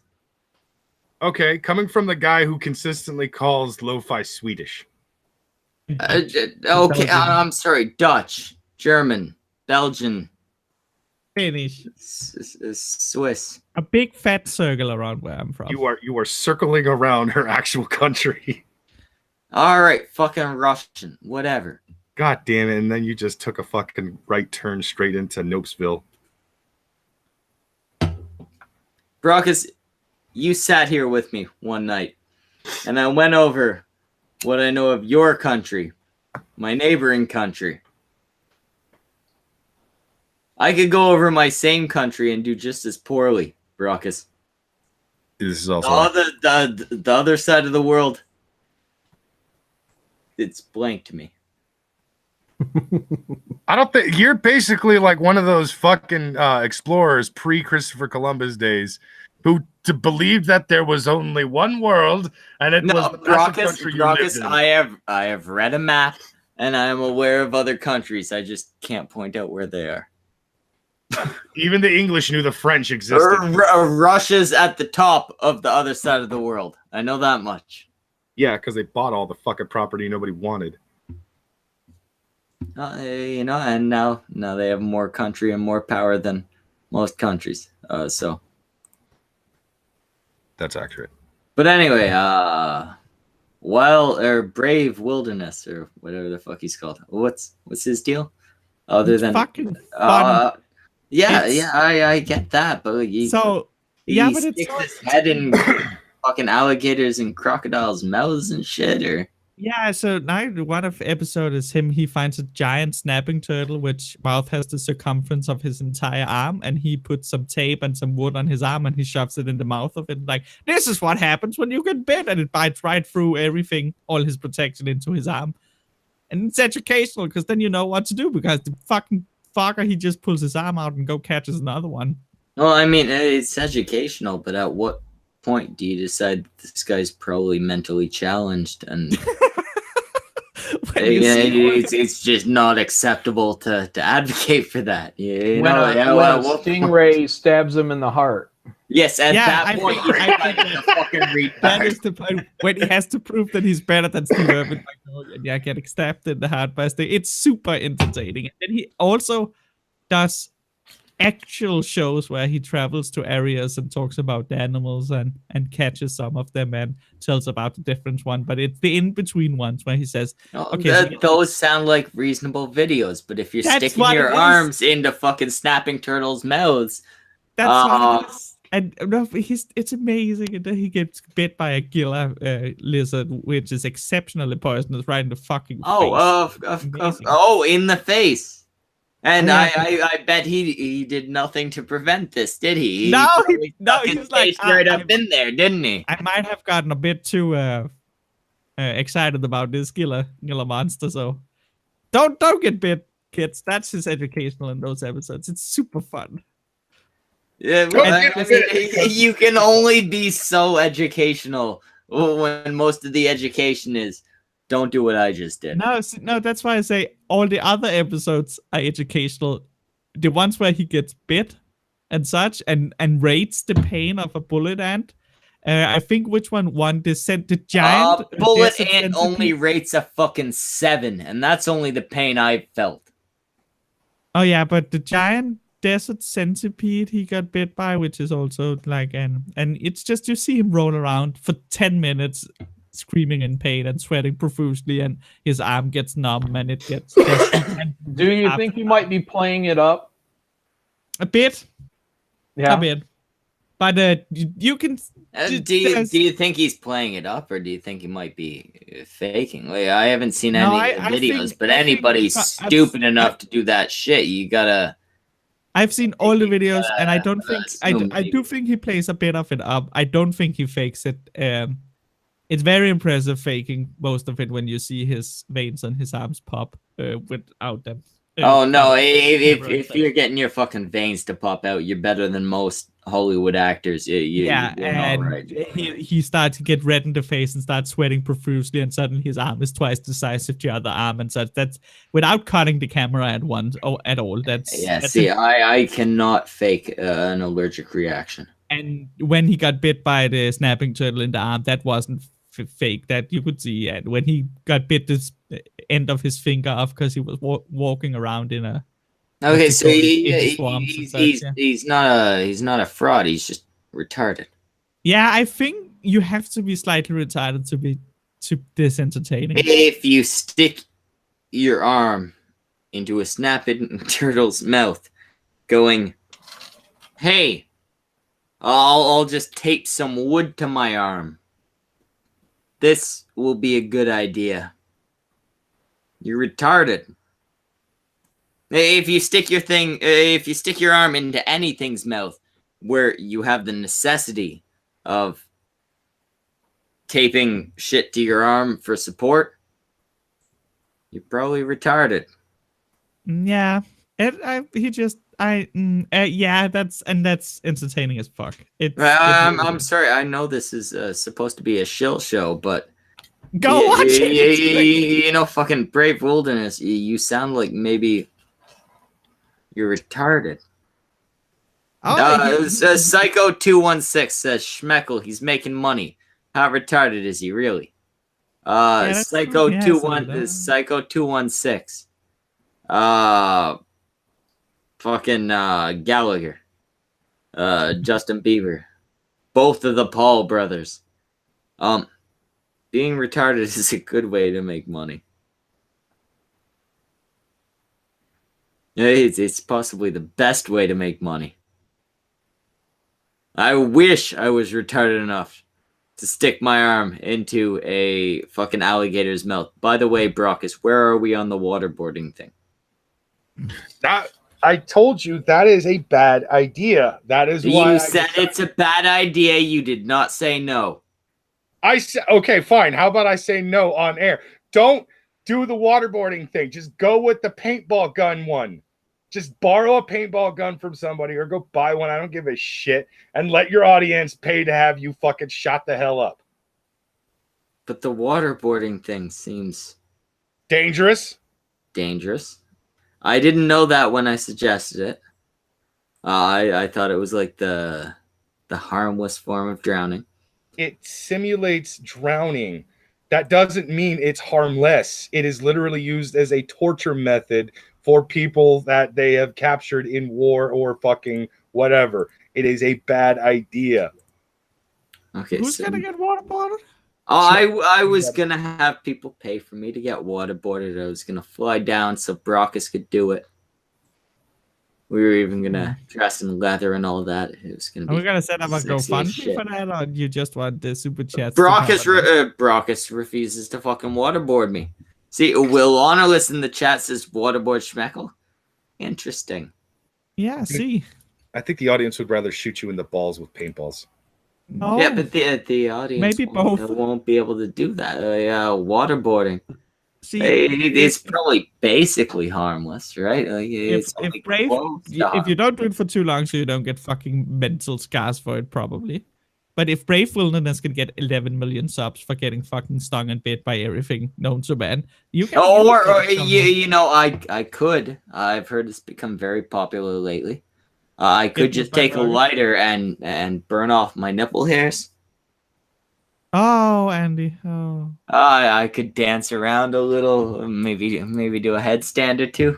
Okay, coming from the guy who consistently calls lo-fi Swedish. Okay, I'm sorry. Dutch, German, Belgian, Finnish. Swiss. A big fat circle around where I'm from. You are circling around her actual country. All right, fucking Russian, whatever. God damn it! And then you just took a fucking right turn straight into Nopesville. Brockus, you sat here with me one night, and I went over what I know of your country, my neighboring country. I could go over my same country and do just as poorly, Brockus. This is also the other side of the world. It's blank to me. I don't think you're basically like one of those fucking explorers pre-Christopher Columbus days who believed that there was only one world and it was the country you lived in. I have read a map and I am aware of other countries. I just can't point out where they are. Even the English knew the French existed. Russia's at the top of the other side of the world. I know that much. Yeah, because they bought all the fucking property nobody wanted. And now they have more country and more power than most countries. So that's accurate. But anyway, Brave Wilderness or whatever the fuck he's called. What's his deal? Other than fucking fun. I get that, but he sticks his head in fucking alligators and crocodiles' mouths and shit, or Yeah, so now one of episode is him. He finds a giant snapping turtle, which mouth has the circumference of his entire arm, and he puts some tape and some wood on his arm, and he shoves it in the mouth of it. Like, this is what happens when you get bit, and it bites right through everything, all his protection into his arm. And it's educational because then you know what to do because the fucking fucker, he just pulls his arm out and go catches another one. Well, I mean, it's educational, but at what point do you decide this guy's probably mentally challenged and it's just not acceptable to advocate for that? When a stingray stabs him in the heart. Yes, at that point, that is the point when he has to prove that he's better than Steve Irwin. Like, oh, yeah, getting stabbed in the heart by a sting. It's super entertaining. And then he also does actual shows where he travels to areas and talks about the animals and catches some of them and tells about the different one. But it's the in-between ones where he says, okay, those sound like reasonable videos, but if you're sticking your arms into fucking snapping turtles' mouths, that's what it is. And no, it's amazing. And then he gets bit by a gila lizard, which is exceptionally poisonous, right in the fucking face. In the face. And I bet he did nothing to prevent this, did he? He was like right up in there, didn't he? I might have gotten a bit too excited about this gila monster, so don't get bit, kids. That's just educational in those episodes. It's super fun. Yeah, you can only be so educational when most of the education is don't do what I just did. No, that's why I say all the other episodes are educational. The ones where he gets bit and such and rates the pain of a bullet ant. I think which one won the giant bullet ant only rates a fucking 7, and that's only the pain I felt. Oh yeah, but the giant desert centipede he got bit by, which is also like and it's just you see him roll around for 10 minutes screaming in pain and sweating profusely, and his arm gets numb and it gets do you think he might be playing it up a bit? Yeah, a bit, but you can do you think he's playing it up, or do you think he might be faking? Like, I haven't seen any videos, but anybody stupid enough to do that shit, you gotta. I've seen all the videos, and I don't think I do think he plays a bit of it up. I don't think he fakes it. It's very impressive faking most of it when you see his veins on his arms pop without them. Oh no! If you're getting your fucking veins to pop out, you're better than most Hollywood actors. He starts to get red in the face and starts sweating profusely, and suddenly his arm is twice the size of the other arm, and such. That's without cutting the camera at all. I cannot fake an allergic reaction. And when he got bit by the snapping turtle in the arm, that wasn't fake. That you could see. And when he got bit this end of his finger off because he was walking around in a. Okay, so he's not a fraud. He's just retarded. Yeah, I think you have to be slightly retarded to be this entertaining. If you stick your arm into a snapping turtle's mouth, going, "Hey, I'll just tape some wood to my arm. This will be a good idea." You're retarded. If you stick your arm into anything's mouth where you have the necessity of taping shit to your arm for support, you're probably retarded. Yeah. That's entertaining as fuck. I'm sorry. I know this is supposed to be a shill show, but go watch it. You know, fucking Brave Wilderness. You sound like maybe you're retarded. Psycho 216 says Schmeckle. He's making money. How retarded is he really? Psycho 216. Fucking Gallagher, Justin Bieber, both of the Paul brothers. Being retarded is a good way to make money. It's possibly the best way to make money. I wish I was retarded enough to stick my arm into a fucking alligator's mouth. By the way, Brockus, where are we on the waterboarding thing? I told you that is a bad idea. That is why you said it's a bad idea. You did not say no. I said, okay, fine. How about I say no on air? Don't do the waterboarding thing. Just go with the paintball gun one. Just borrow a paintball gun from somebody or go buy one. I don't give a shit. And let your audience pay to have you fucking shot the hell up. But the waterboarding thing seems dangerous. I didn't know that when I suggested it. I thought it was like the harmless form of drowning. It simulates drowning. That doesn't mean it's harmless. It is literally used as a torture method for people that they have captured in war or fucking whatever. It is a bad idea. Okay, Who's gonna get waterboarded? I was gonna have people pay for me to get waterboarded. I was gonna fly down so Brockus could do it. We were even gonna dress in leather and all that. It was gonna be. Are we gonna set up a sexy as GoFundMe shit. for that, or you just want the super chats? Brockus refuses to fucking waterboard me. See, Will Honorless in the chat says waterboard Schmeckle. Interesting. Yeah, see. I think the audience would rather shoot you in the balls with paintballs. No. Yeah, but the audience Maybe both. won't be able to do that. Waterboarding. See, it's probably basically harmless, right? Like, if Brave, if you don't do it for too long, so you don't get fucking mental scars for it, probably. But if Brave Wilderness can get 11 million subs for getting fucking stung and bit by everything known to man, you can. You know, I could. I've heard it's become very popular lately. I could just take a lighter and burn off my nipple hairs. Oh, Andy. Oh. I could dance around a little, maybe do a headstand or two.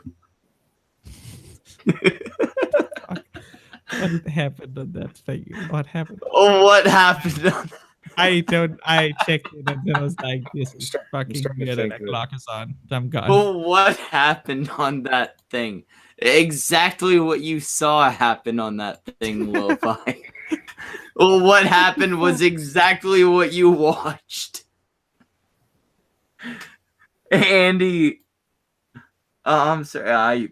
What happened on that thing? What happened? Oh, what happened on that? I checked it and then I was like, this is fucking weird and that clock is on. I'm gone. Oh, what happened on that thing? Exactly what you saw happen on that thing, Lo-Fi. Well, what happened was exactly what you watched. Andy. I'm sorry.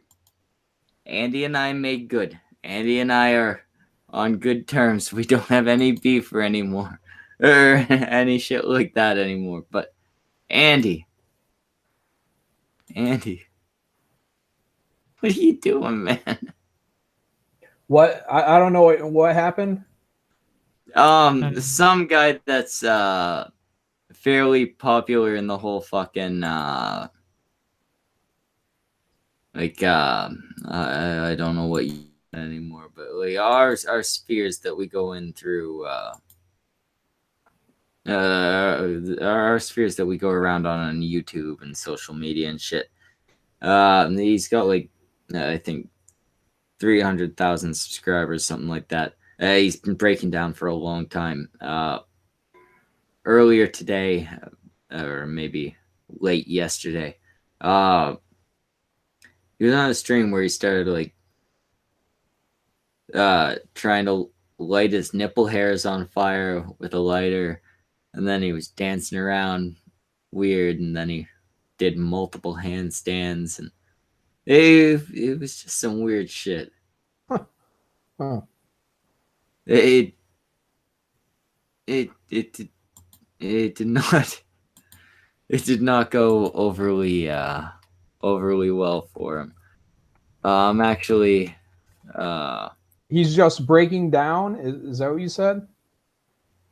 Andy and I made good. Andy and I are on good terms. We don't have any beef or anymore. Or any shit like that anymore. But Andy. What are you doing, man? What? I don't know what happened. Some guy that's fairly popular in the whole fucking I don't know what you anymore, but like our spheres that we go in through our spheres that we go around on YouTube and social media and shit. He's got like I think 300,000 subscribers, something like that. He's been breaking down for a long time. Earlier today, or maybe late yesterday, he was on a stream where he started like trying to light his nipple hairs on fire with a lighter, and then he was dancing around weird, and then he did multiple handstands, and it was just some weird shit. Huh. It did not go overly well for him. Actually, He's just breaking down. Is that what you said?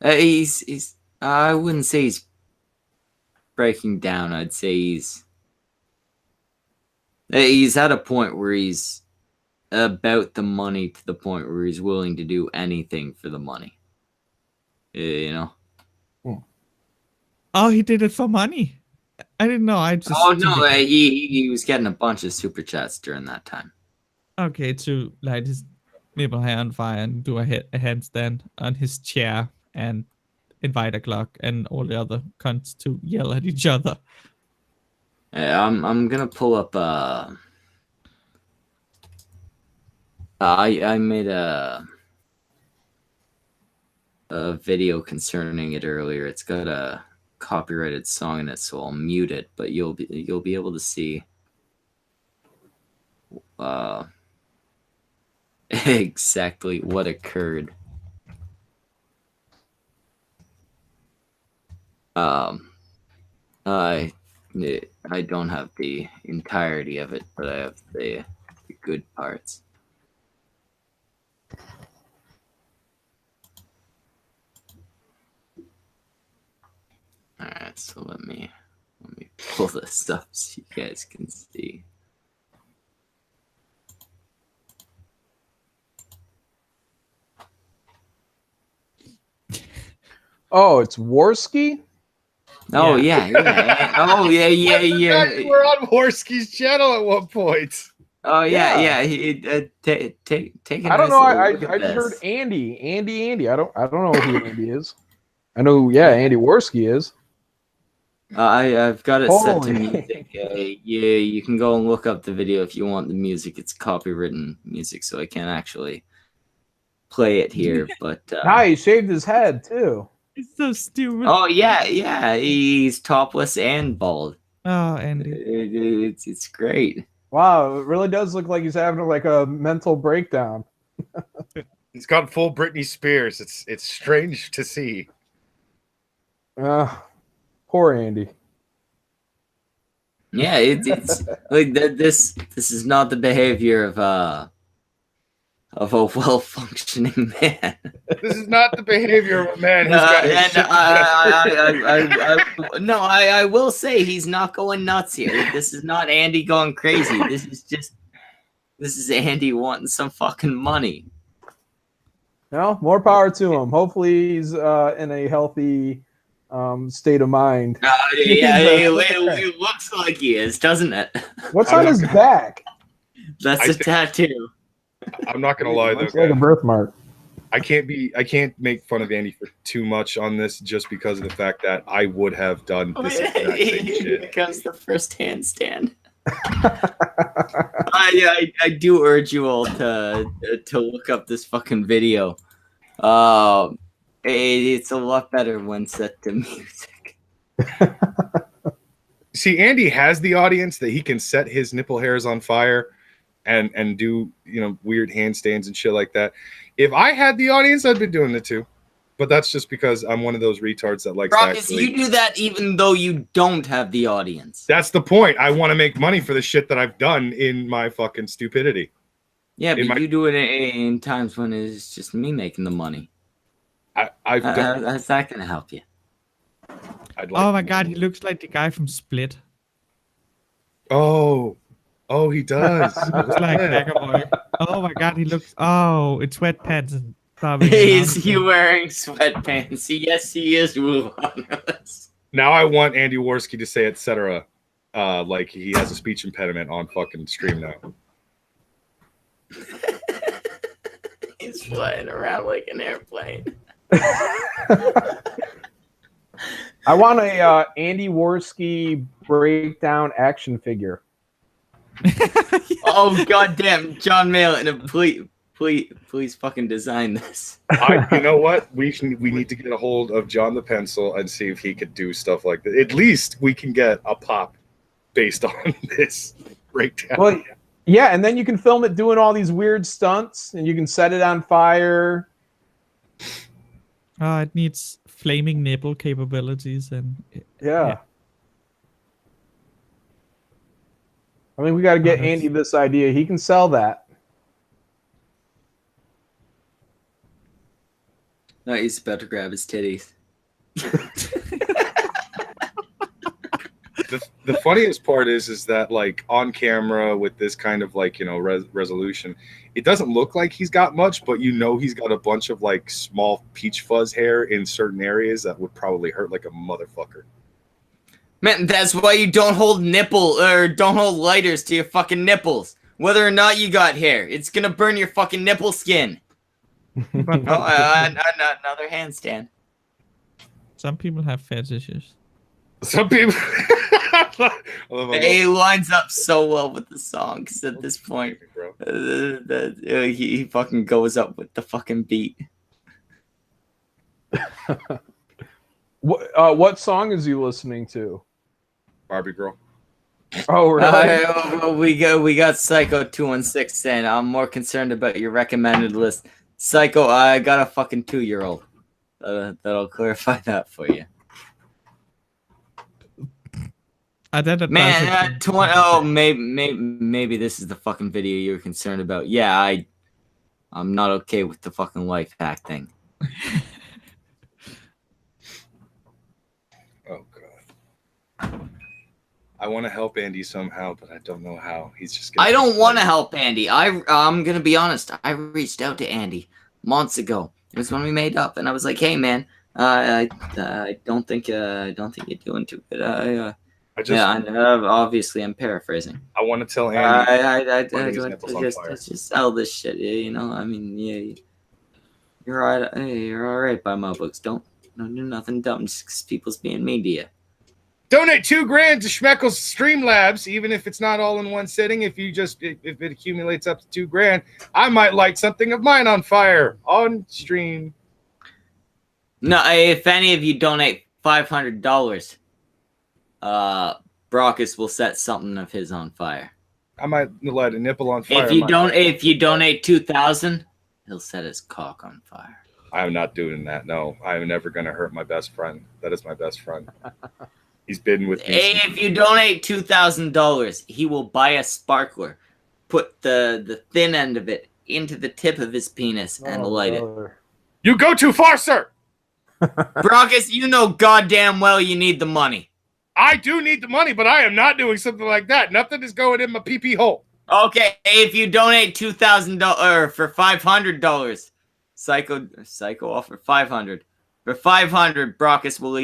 he's I wouldn't say he's breaking down. I'd say he's at a point where he's about the money to the point where he's willing to do anything for the money. You know? Oh, he did it for money. I didn't know. He was getting a bunch of super chats during that time. Okay, to light his nipple hair on fire and do a handstand on his chair and invite a clock and all the other cunts to yell at each other. I'm gonna pull up. I made a. a video concerning it earlier. It's got a copyrighted song in it, so I'll mute it. But you'll be able to see exactly what occurred. I don't have the entirety of it, but I have the good parts. All right, so let me pull this up so you guys can see. Oh, it's Warski? Oh yeah. Oh yeah. You were on Horsky's channel at one point. Oh yeah. Take I don't know. I just heard Andy. I don't know who Andy is. I know who Andy Warski is. I've got it set to Holy. music. You can go and look up the video if you want the music. It's copywritten music, so I can't actually play it here. But Nah, he shaved his head too. It's so stupid. oh yeah, he's topless and bald. Oh, Andy. It's great. Wow, it really does look like he's having like a mental breakdown. He's got full Britney Spears. It's strange to see. Poor Andy. Yeah, it's like this is not the behavior of a well-functioning man. This is not the behavior of a man who's got his shit together. I will say he's not going nuts here. This is not Andy going crazy. This is Andy wanting some fucking money. No, more power to him. Hopefully he's in a healthy state of mind. It looks like he is, doesn't it? What's on his back? That's a tattoo. I'm not gonna lie though, Looks like a birthmark. I can't make fun of Andy for too much on this just because of the fact that I would have done this exact same Here shit. comes the first handstand. I do urge you all to look up this fucking video. It's a lot better when set to music. See, Andy has the audience that he can set his nipple hairs on fire and do, weird handstands and shit like that. If I had the audience, I'd be doing it too. But that's just because I'm one of those retards that likes Rockets, to actually... you do that even though you don't have the audience. That's the point. I want to make money for the shit that I've done in my fucking stupidity. Yeah, but you do it in times when it's just me making the money. I've done... How's that going to help you? Oh my god, he looks like the guy from Split. Oh, he does. Looks like McAvoy. Oh my god, he looks... Oh, it's sweatpants and probably... Is he wearing sweatpants? Yes, he is. Move on. Now I want Andy Warski to say etc. Like he has a speech impediment on fucking stream now. He's flying around like an airplane. I want a Andy Warski breakdown action figure. Oh goddamn, John Malin, please fucking design this. You know what? We need to get a hold of John the Pencil and see if he could do stuff like that. At least we can get a pop based on this breakdown. Well, yeah, and then you can film it doing all these weird stunts, and you can set it on fire. It needs flaming nipple capabilities and... Yeah. I mean, we got to get Andy this idea. He can sell that. No, he's about to grab his titties. The funniest part is that like on camera with this kind of like resolution, it doesn't look like he's got much, but he's got a bunch of like small peach fuzz hair in certain areas that would probably hurt like a motherfucker. Man, that's why you don't hold lighters to your fucking nipples. Whether or not you got hair, it's gonna burn your fucking nipple skin. Another handstand. Some people have fetishes. Some people. It lines up so well with the song because at this point, he fucking goes up with the fucking beat. What song is he listening to? Barbie girl. Oh, really? Well, we got Psycho 216 saying I'm more concerned about your recommended list. Psycho, I got a fucking 2-year-old. That'll clarify that for you. Man, maybe this is the fucking video you were concerned about. Yeah, I'm not okay with the fucking life hack thing. Oh god. I want to help Andy somehow, but I don't know how. He's just. I don't want to help Andy. I'm gonna be honest. I reached out to Andy months ago. It was when we made up, and I was like, "Hey, man, I don't think you're doing too good." Obviously, I'm paraphrasing. I want to tell Andy. Just sell this shit. You know, I mean, yeah, you're all right. You're all right by my books. Don't do nothing dumb just because people's being mean to you. Donate $2,000 to Schmeckel's Streamlabs, even if it's not all in one sitting. If it accumulates up to $2,000, I might light something of mine on fire on stream. No, if any of you donate $500, Brockus will set something of his on fire. I might light a nipple on fire. If you donate $2,000, he'll set his cock on fire. I'm not doing that. No, I'm never gonna hurt my best friend. That is my best friend. He's been with me. If you donate $2,000, he will buy a sparkler, put the thin end of it into the tip of his penis, and light it. You go too far, sir. Brockus, you know goddamn well you need the money. I do need the money, but I am not doing something like that. Nothing is going in my pee-pee hole. Okay, if you donate $2,000 for $500, Psycho offer $500. For $500, Brockus will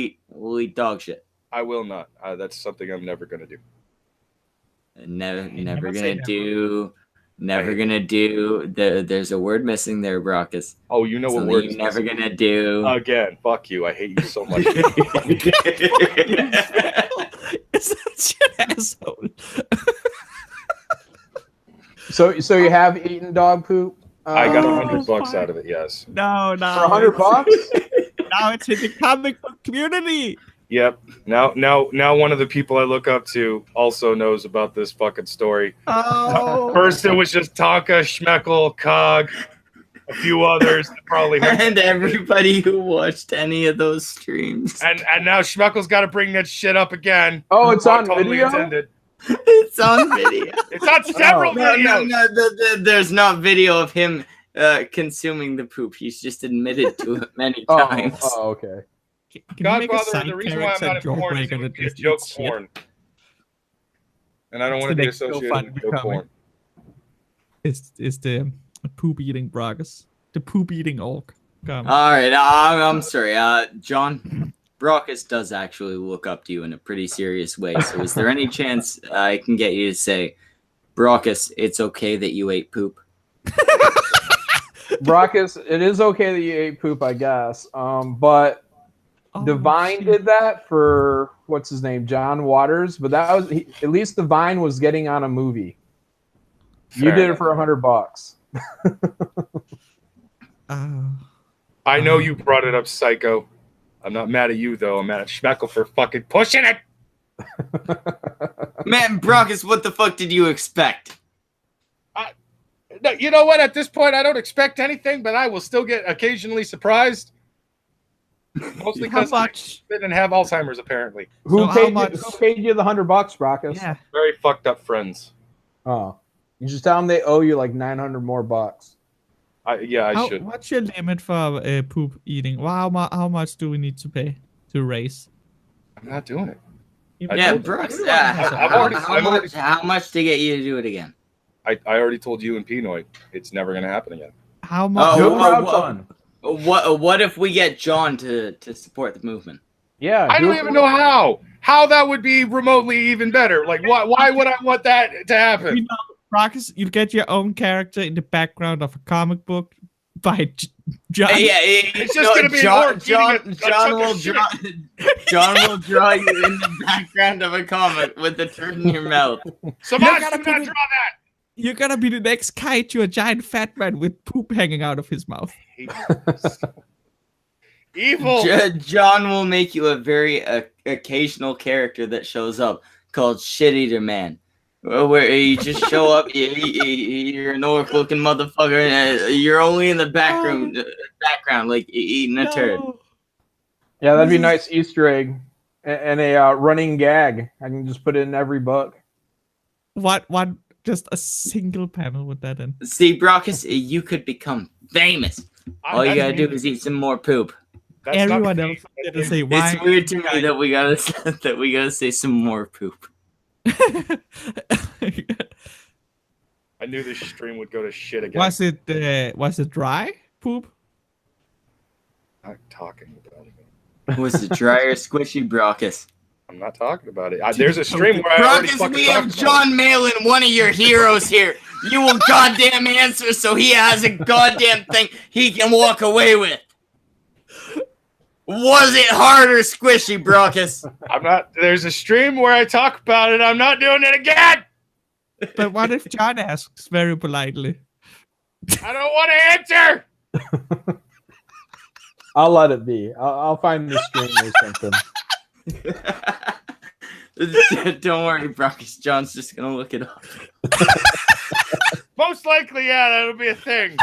eat dog shit. I will not. That's something I'm never gonna do. Never gonna do. There's a word missing there, Brockus. Oh, you know what word you're never gonna do. Again, fuck you. I hate you so much. It's such an asshole. So you have eaten dog poop? I got $100 out of it. Yes. No. For $100? Now it's in the comic book community. Yep. Now one of the people I look up to also knows about this fucking story. Oh. First it was just Tonka, Schmeckel, Cog, a few others that probably heard. And everybody who watched any of those streams. And now Schmeckel's got to bring that shit up again. Oh, it's on totally video? Intended. It's on video. It's on several videos. No, there's not video of him consuming the poop. He's just admitted to it many times. Oh, okay. Godfather, the reason why I'm not in porn is it is joke porn. And I don't want to be associated with joke porn. It's the poop eating Brockus. The poop eating orc. All right, I'm sorry. John, Brockus does actually look up to you in a pretty serious way. So is there any chance I can get you to say, Brockus, it's okay that you ate poop? Brockus, it is okay that you ate poop, I guess. But Divine did that for what's his name, John Waters, but that was at least Divine was getting on a movie. You did it for $100. I know you brought it up, Psycho. I'm not mad at you though. I'm mad at Schmeckel for fucking pushing it. Man, Brockus, what the fuck did you expect? You know what? At this point, I don't expect anything, but I will still get occasionally surprised. Mostly because I didn't have Alzheimer's, apparently. Who paid you the $100, Brockus? Yeah. Very fucked up friends. Oh, you just tell them they owe you like 900 more bucks. I should. What's your limit for poop eating? Well, how much do we need to pay to raise? I'm not doing it. Yeah, Brooks. How much to get you to do it again? I already told you and Pinoy it's never going to happen again. How much? What if we get John to support the movement? Yeah, I don't even know how that would be remotely even better. Like, why would I want that to happen? You know, Brockus, you get your own character in the background of a comic book by John. Yeah, it's just going to be John will draw you in the background of a comic with the turd in your mouth. Somebody do not draw that. You're gonna be the next Kaiju, a giant fat man with poop hanging out of his mouth. Evil. John will make you a very occasional character that shows up called Shit Eater Man. Where you just show up, you're an orc-looking motherfucker, and you're only in the background, like eating a turd. Yeah, that'd be a nice Easter egg and a running gag. I can just put it in every book. What? Just a single panel with that in. See, Brockus, you could become famous. All you gotta do is eat some more poop. That's Everyone not else had to say why. It's weird to me that we gotta say some more poop. I knew this stream would go to shit again. Was it dry poop? I'm not talking about it. Was it dry or squishy, Brockus? I'm not talking about it. There's a stream where I already Brockus, fucking we talked have about John Malin, one of your heroes here. You will goddamn answer so he has a goddamn thing he can walk away with. Was it hard or squishy, Brockus? I'm not. There's a stream where I talk about it. I'm not doing it again. But what if John asks very politely? I don't want to answer. I'll let it be. I'll find the stream or something. Don't worry, Brockus. John's just gonna look it up. Most likely, yeah, that'll be a thing.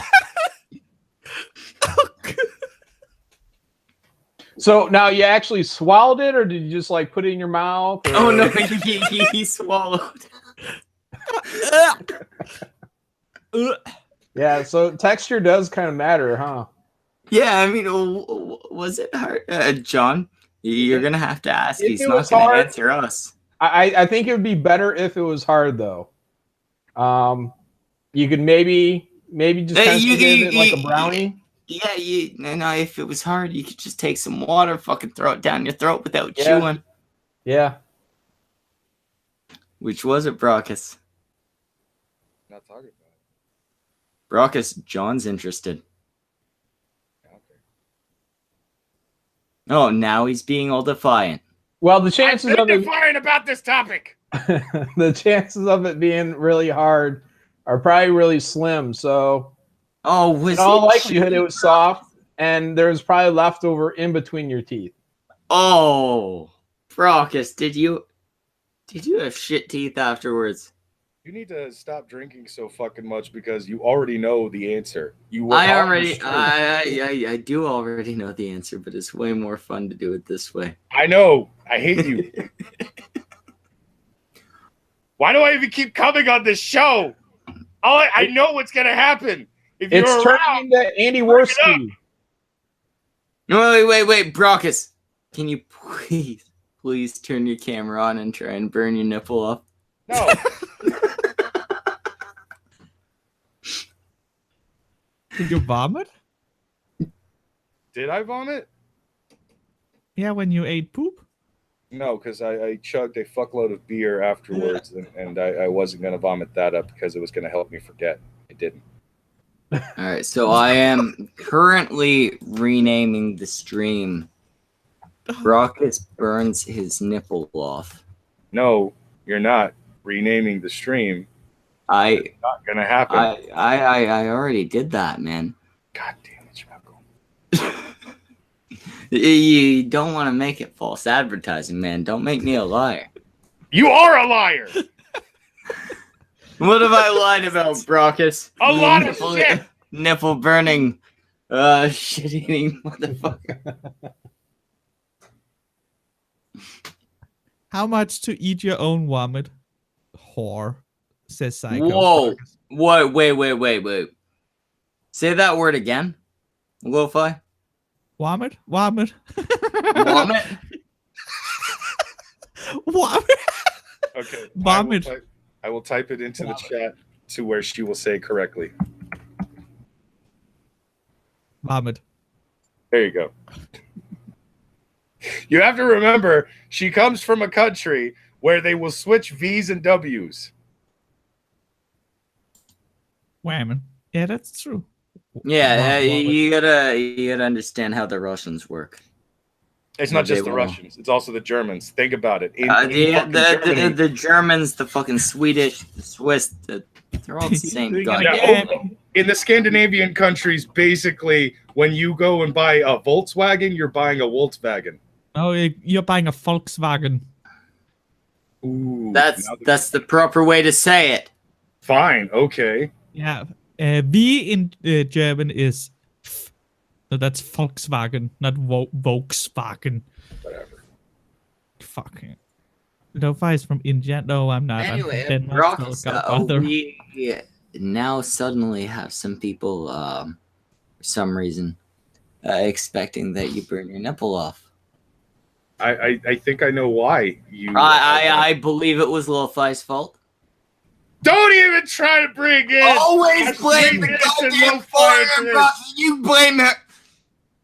So now you actually swallowed it, or did you just like put it in your mouth? Or... Oh no, he swallowed. Yeah, so texture does kind of matter, huh? Yeah, I mean, was it hard? John, you're gonna have to ask. If He's it not was gonna hard- answer us. I think it would be better if it was hard, though. You could maybe just kind of give it like a brownie. Yeah, if it was hard, you could just take some water, fucking throw it down your throat without Yeah. chewing. Yeah. Which was it, Brockus? Not talking about it. Brockus, John's interested. Okay. Oh, now he's being all defiant. Well, the chances I'm of it, defiant about this topic. the chances of it being really hard are probably really slim. So, Oh, was in all it likelihood, it was soft, and there was probably leftover in between your teeth. Oh, Brockus, did you have shit teeth afterwards? You need to stop drinking so fucking much because you already know the answer. You were I on the already, stream. I do already know the answer, but it's way more fun to do it this way. I know. I hate you. Why do I even keep coming on this show? I know what's gonna happen. If It's you're around, turning into Andy bring it Worski. No, wait, Brockus, can you please turn your camera on and try and burn your nipple off? no. Did you vomit? Did I vomit? Yeah, when you ate poop. No, because I chugged a fuckload of beer afterwards, and I wasn't gonna vomit that up because it was gonna help me forget. It didn't. All right, so I am currently renaming the stream. Brockus burns his nipple off. No, you're not renaming the stream. I Not gonna happen. I already did that, man. God damn it, Schmeckle. You don't want to make it false advertising, man. Don't make me a liar. You are a liar. What have I lied about, Brockus? A You lot of shit. Nipple burning, shit eating motherfucker. How much to eat your own vomit? Whore, says Psycho. Whoa. What? Wait. Say that word again, Lo-Fi. Vomit? Vomit? Vomit? Vomit? Okay. Vomit. I will type it into the chat to where she will say correctly. Vomit. There you go. You have to remember, she comes from a country where they will switch V's and W's. Whammon. Yeah, that's true. Yeah, Vomit. you gotta understand how the Russians work. It's not They just the will. Russians; it's also the Germans. Think about it. The Germans, the fucking Swedish, the Swiss, they're all the same Doing it goddamn. Yeah, again. In the Scandinavian countries, basically, when you go and buy a Volkswagen, you're buying a Volkswagen. Oh, you're buying a Volkswagen. Ooh, That's the proper way to say it. fine. Okay. Yeah. V in German is F. So that's Volkswagen, not Volkswagen. Whatever. Fucking. Lo-fi is from India. No, I'm not. Anyway, I'm from Brock, Denmark, so God bother. we now suddenly have some people, for some reason, expecting that you burn your nipple off. I think I know why you. I believe it was Lo-Fi's fault. Don't even try to bring in. Always blame the goddamn foreigner, Brock. You blame her.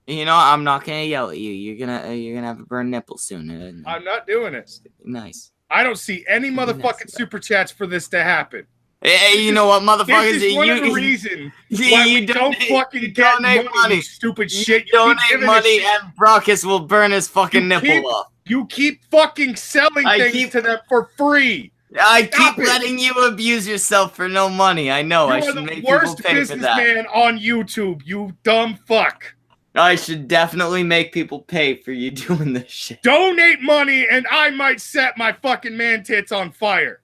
You know, I'm not gonna yell at you. You're gonna have a burned nipple soon. I'm not doing it. Nice. I don't see any motherfucking super chats for this to happen. Hey, you know what, motherfuckers? This is one of the reasons you why we don't fucking get money, you stupid shit. You donate keep giving money, us shit. and Brockus will burn his fucking nipple off. You keep fucking selling things to them for free. I keep letting you abuse yourself for no money. I know. I should make people pay for that. You are the worst businessman on YouTube, you dumb fuck. I should definitely make people pay for you doing this shit. Donate money and I might set my fucking man tits on fire.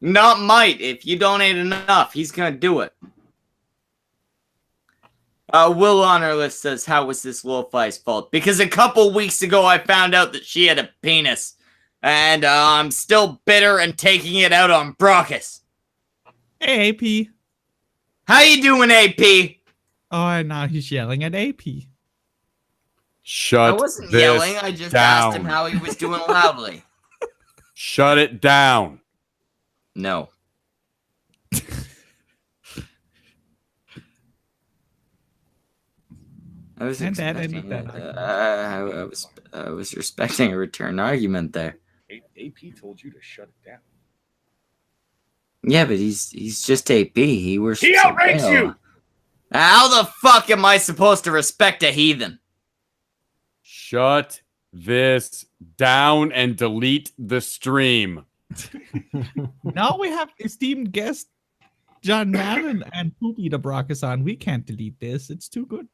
Not might. If you donate enough, he's gonna do it. Will on our list says, how was this Lo-Fi's fault? Because a couple weeks ago I found out that she had a penis. And I'm still bitter and taking it out on Brockus. Hey, AP. How you doing, AP? Oh, and now he's yelling at AP. I wasn't yelling. I just asked him how he was doing loudly. Shut it down. No. I was expecting. I was respecting a return argument there. AP told you to shut it down. Yeah, but he's just AP. He outranked you. How the fuck am I supposed to respect a heathen? Shut this down and delete the stream. Now we have esteemed guest John Malin and Poopy the Brockus on. We can't delete this. It's too good.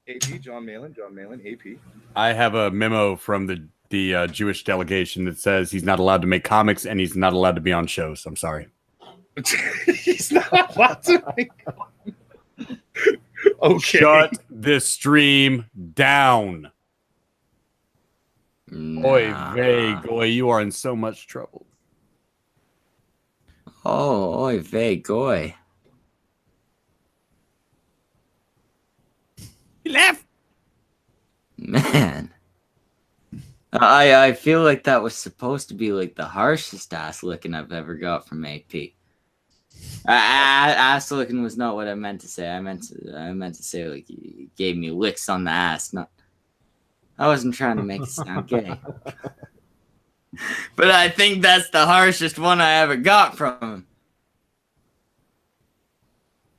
AP, John Malin, AP. I have a memo from the Jewish delegation that says he's not allowed to make comics and he's not allowed to be on shows. I'm sorry. He's not allowed to make comics. Okay. Shut this stream down. Oy vey, goy, you are in so much trouble. Oh, oy vey, goy. He left. Man. I feel like that was supposed to be like the harshest ass licking I've ever got from AP. Ass licking was not what I meant to say. I meant to say like he gave me licks on the ass. Not. I wasn't trying to make it sound gay. But I think that's the harshest one I ever got from him.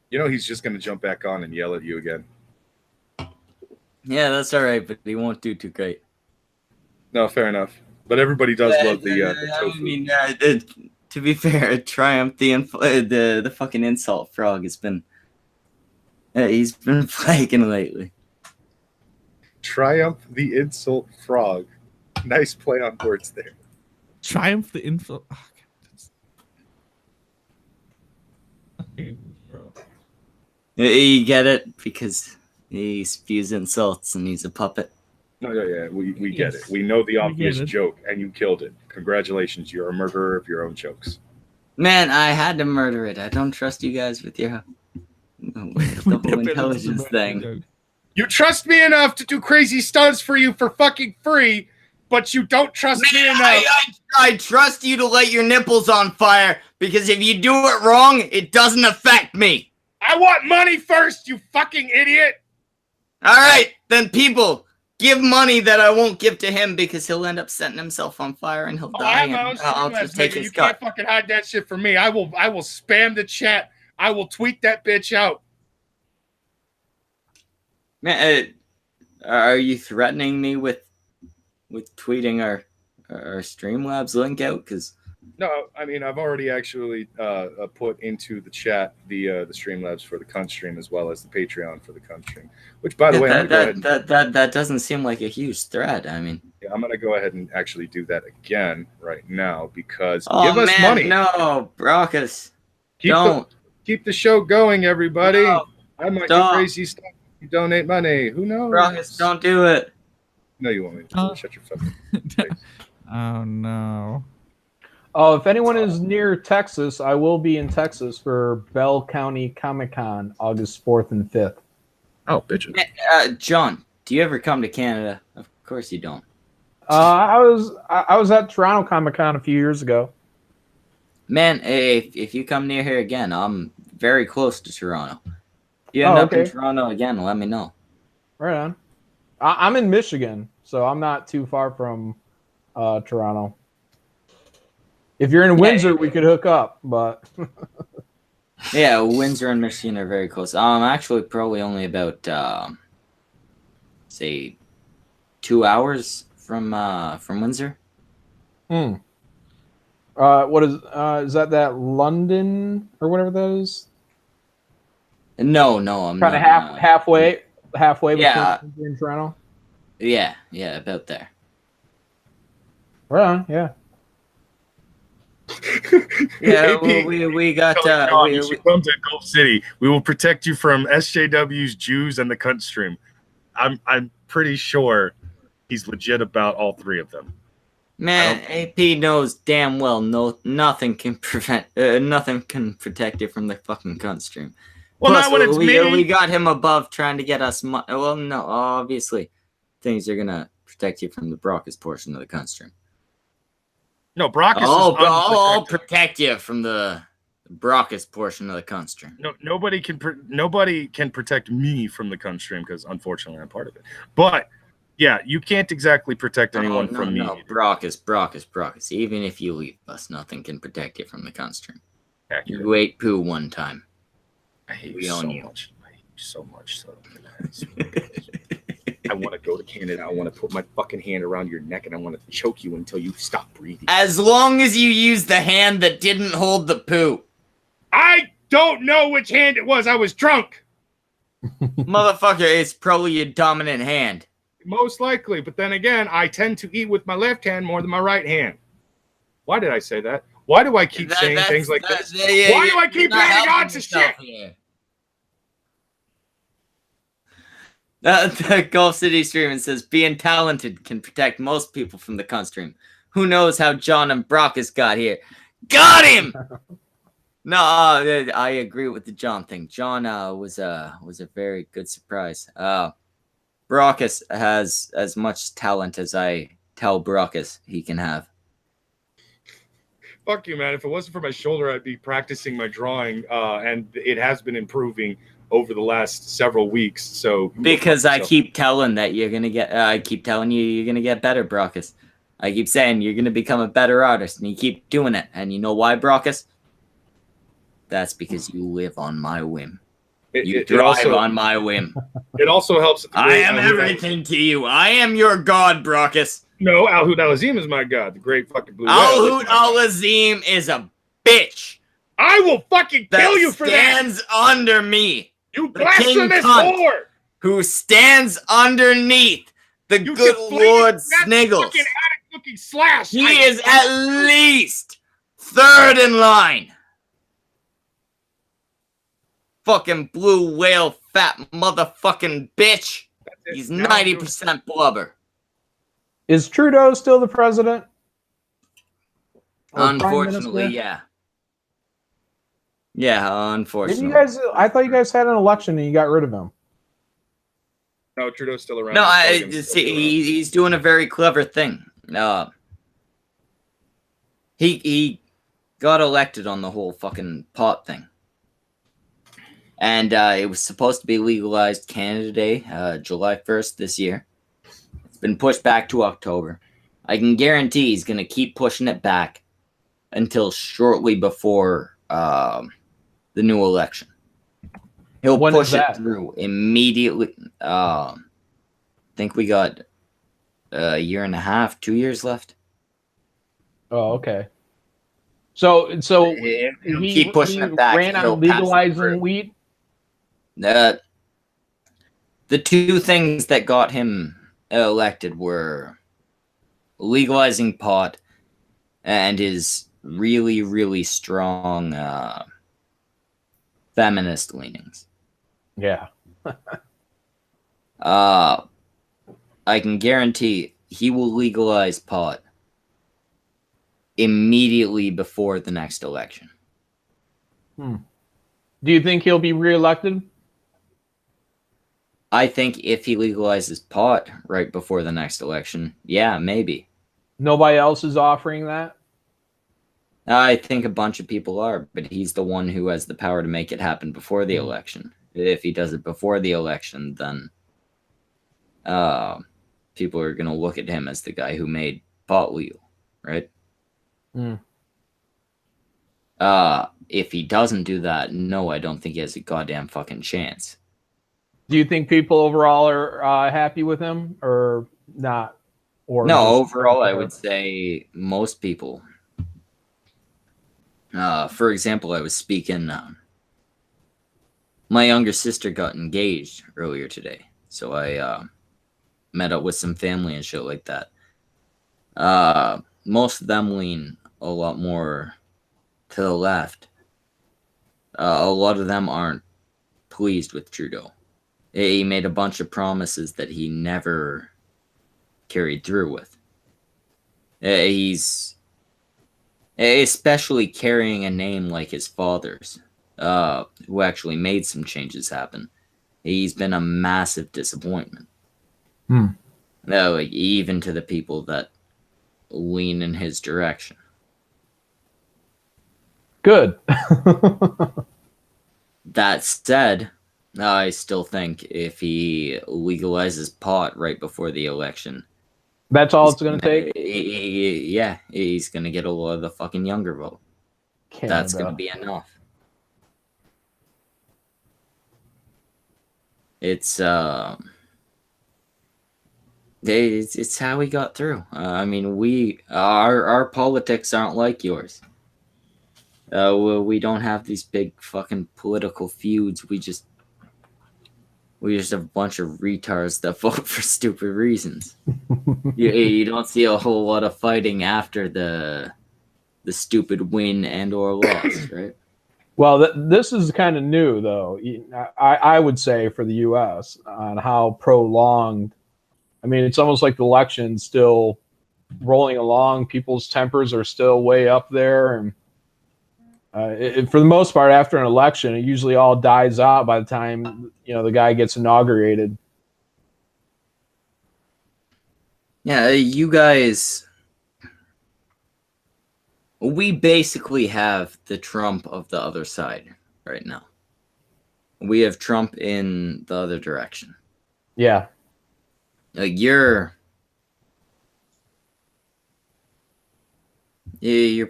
You know he's just gonna jump back on and yell at you again. Yeah, that's all right, but he won't do too great. No, fair enough. But everybody does love the tofu. I mean, to be fair, Triumph, the fucking insult frog has been he's been flagging lately. Triumph the insult frog. Nice play on words there. Triumph the info. Oh, okay, bro. You get it? Because he spews insults and he's a puppet. No, yeah, we get it. We know the obvious joke, and you killed it. Congratulations, you're a murderer of your own jokes. Man, I had to murder it. I don't trust you guys with your double intelligence thing. You trust me enough to do crazy stunts for you for fucking free, but you don't trust me enough. I trust you to light your nipples on fire, because if you do it wrong, it doesn't affect me. I want money first, you fucking idiot. All right, then people, give money that I won't give to him because he'll end up setting himself on fire and he'll die. And I'll just take his cut. You can't fucking hide that shit from me. I will spam the chat. I will tweet that bitch out. Man, are you threatening me with tweeting our Streamlabs link out? Because No, I mean I've already actually put into the chat the Streamlabs for the Cunt Stream as well as the Patreon for the Cunt Stream. Which, by the way, that doesn't seem like a huge threat. I mean, I'm gonna go ahead and actually do that again right now because oh, give us man, money. No, Brockus, Keep the show going, everybody. No, I might do stop. crazy stuff. If you donate money. Who knows? Brockus, don't do it. No, you won't. Shut your fucking face. Oh no. Oh, if anyone is near Texas, I will be in Texas for Bell County Comic-Con, August 4th and 5th. Oh, bitches. John, do you ever come to Canada? Of course you don't. I was at Toronto Comic-Con a few years ago. Man, if you come near here again, I'm very close to Toronto. If you end up in Toronto again, let me know. Right on. I'm in Michigan, so I'm not too far from Toronto. If you're in Windsor, we could hook up, but yeah, Windsor and Michigan are very close. Actually, probably only about say 2 hours from Windsor. What is that London or whatever that is? No, I'm kind of not, halfway between yeah. Windsor and Toronto. Yeah, about there. Oh, Right on, yeah. Yeah, we got. You should come to Gulf City. We will protect you from SJW's, Jews, and the Cunt Stream. I'm pretty sure he's legit about all three of them. Man, AP knows damn well nothing can protect you from the fucking Cunt Stream. Well, plus, not when it's me. We got him above trying to get us. Well, no, obviously, things are gonna protect you from the Brockus portion of the Cunt Stream. No, Brockus. I'll protect you from the Brockus portion of the Cunt Stream. No, nobody can protect me from the Cunt Stream because unfortunately I'm part of it. But yeah, you can't exactly protect anyone from me. No, Brockus. Even if you leave us, nothing can protect you from the Cunt Stream. Accurate. You ate poo one time. I hate you so much. I hate you so much. So I want to go to Canada. I want to put my fucking hand around your neck and I want to choke you until you stop breathing. As long as you use the hand that didn't hold the poo. I don't know which hand it was. I was drunk. Motherfucker, it's probably your dominant hand. Most likely. But then again, I tend to eat with my left hand more than my right hand. Why did I say that? Why do I keep saying things like this? Why do I keep adding on to shit? Here. The Gulf City stream says, being talented can protect most people from the Cunt Stream. Who knows how John and Brockus got here? Got him! No, I agree with the John thing. John was a very good surprise. Brockus has as much talent as I tell Brockus he can have. Fuck you, man. If it wasn't for my shoulder, I'd be practicing my drawing, and it has been improving over the last several weeks. So because I keep telling that you're gonna get, I keep telling you you're gonna get better, Brockus. I keep saying you're gonna become a better artist, and you keep doing it. And you know why, Brockus? That's because you live on my whim. You drive on my whim. It also helps. I am everything to you. I am your god, Brockus. No, Al-Hood Al-Azim is my god. The great fucking blue. Al-Hood Al-Azim is a bitch. I will fucking kill you for that. Stands under me. You blasphemous whore. Who stands underneath the good Lord Sniggles. He is at least third in line. Fucking blue whale fat motherfucking bitch. He's 90% blubber. Is Trudeau still the president? Unfortunately, yeah. Yeah, unfortunately. I thought you guys had an election and you got rid of him. No, Trudeau's still around. No, he's doing a very clever thing. He got elected on the whole fucking pot thing. And it was supposed to be legalized Canada Day, July 1st this year. It's been pushed back to October. I can guarantee he's going to keep pushing it back until shortly before the new election. He'll push it through immediately. I think we got a year and a half, 2 years left. Oh, okay. So He'll he keep pushing it back. ran He'll on pass it legalizing through. weed. The two things that got him elected were legalizing pot and his really, really strong feminist leanings. Yeah. I can guarantee he will legalize pot immediately before the next election. Do you think he'll be reelected? I think if he legalizes pot right before the next election, yeah, maybe. Nobody else is offering that. I think a bunch of people are, but he's the one who has the power to make it happen before the election. If he does it before the election, then people are going to look at him as the guy who made pot legal, right? If he doesn't do that, no, I don't think he has a goddamn fucking chance. Do you think people overall are happy with him or not? Or no, just overall, I would say most people. For example, I was speaking. My younger sister got engaged earlier today, so I met up with some family and shit like that. Most of them lean a lot more to the left. A lot of them aren't pleased with Trudeau. He made a bunch of promises that he never carried through with. He's especially carrying a name like his father's, who actually made some changes happen. He's been a massive disappointment. Like, even to the people that lean in his direction. Good. That said, I still think if he legalizes pot right before the election, that's all it's going to take. Yeah, he's going to get a lot of the fucking younger vote. Canada. That's going to be enough. It's how we got through. I mean, our politics aren't like yours. We don't have these big fucking political feuds. We just have a bunch of retards that vote for stupid reasons. you don't see a whole lot of fighting after the stupid win and or loss, right? Well, this is kind of new, though. I would say for the U.S. on how prolonged. I mean, it's almost like the election's still rolling along. People's tempers are still way up there, and for the most part, after an election, it usually all dies out by the time the guy gets inaugurated. Yeah, you guys, we basically have the Trump of the other side right now. We have Trump in the other direction. Yeah. Like your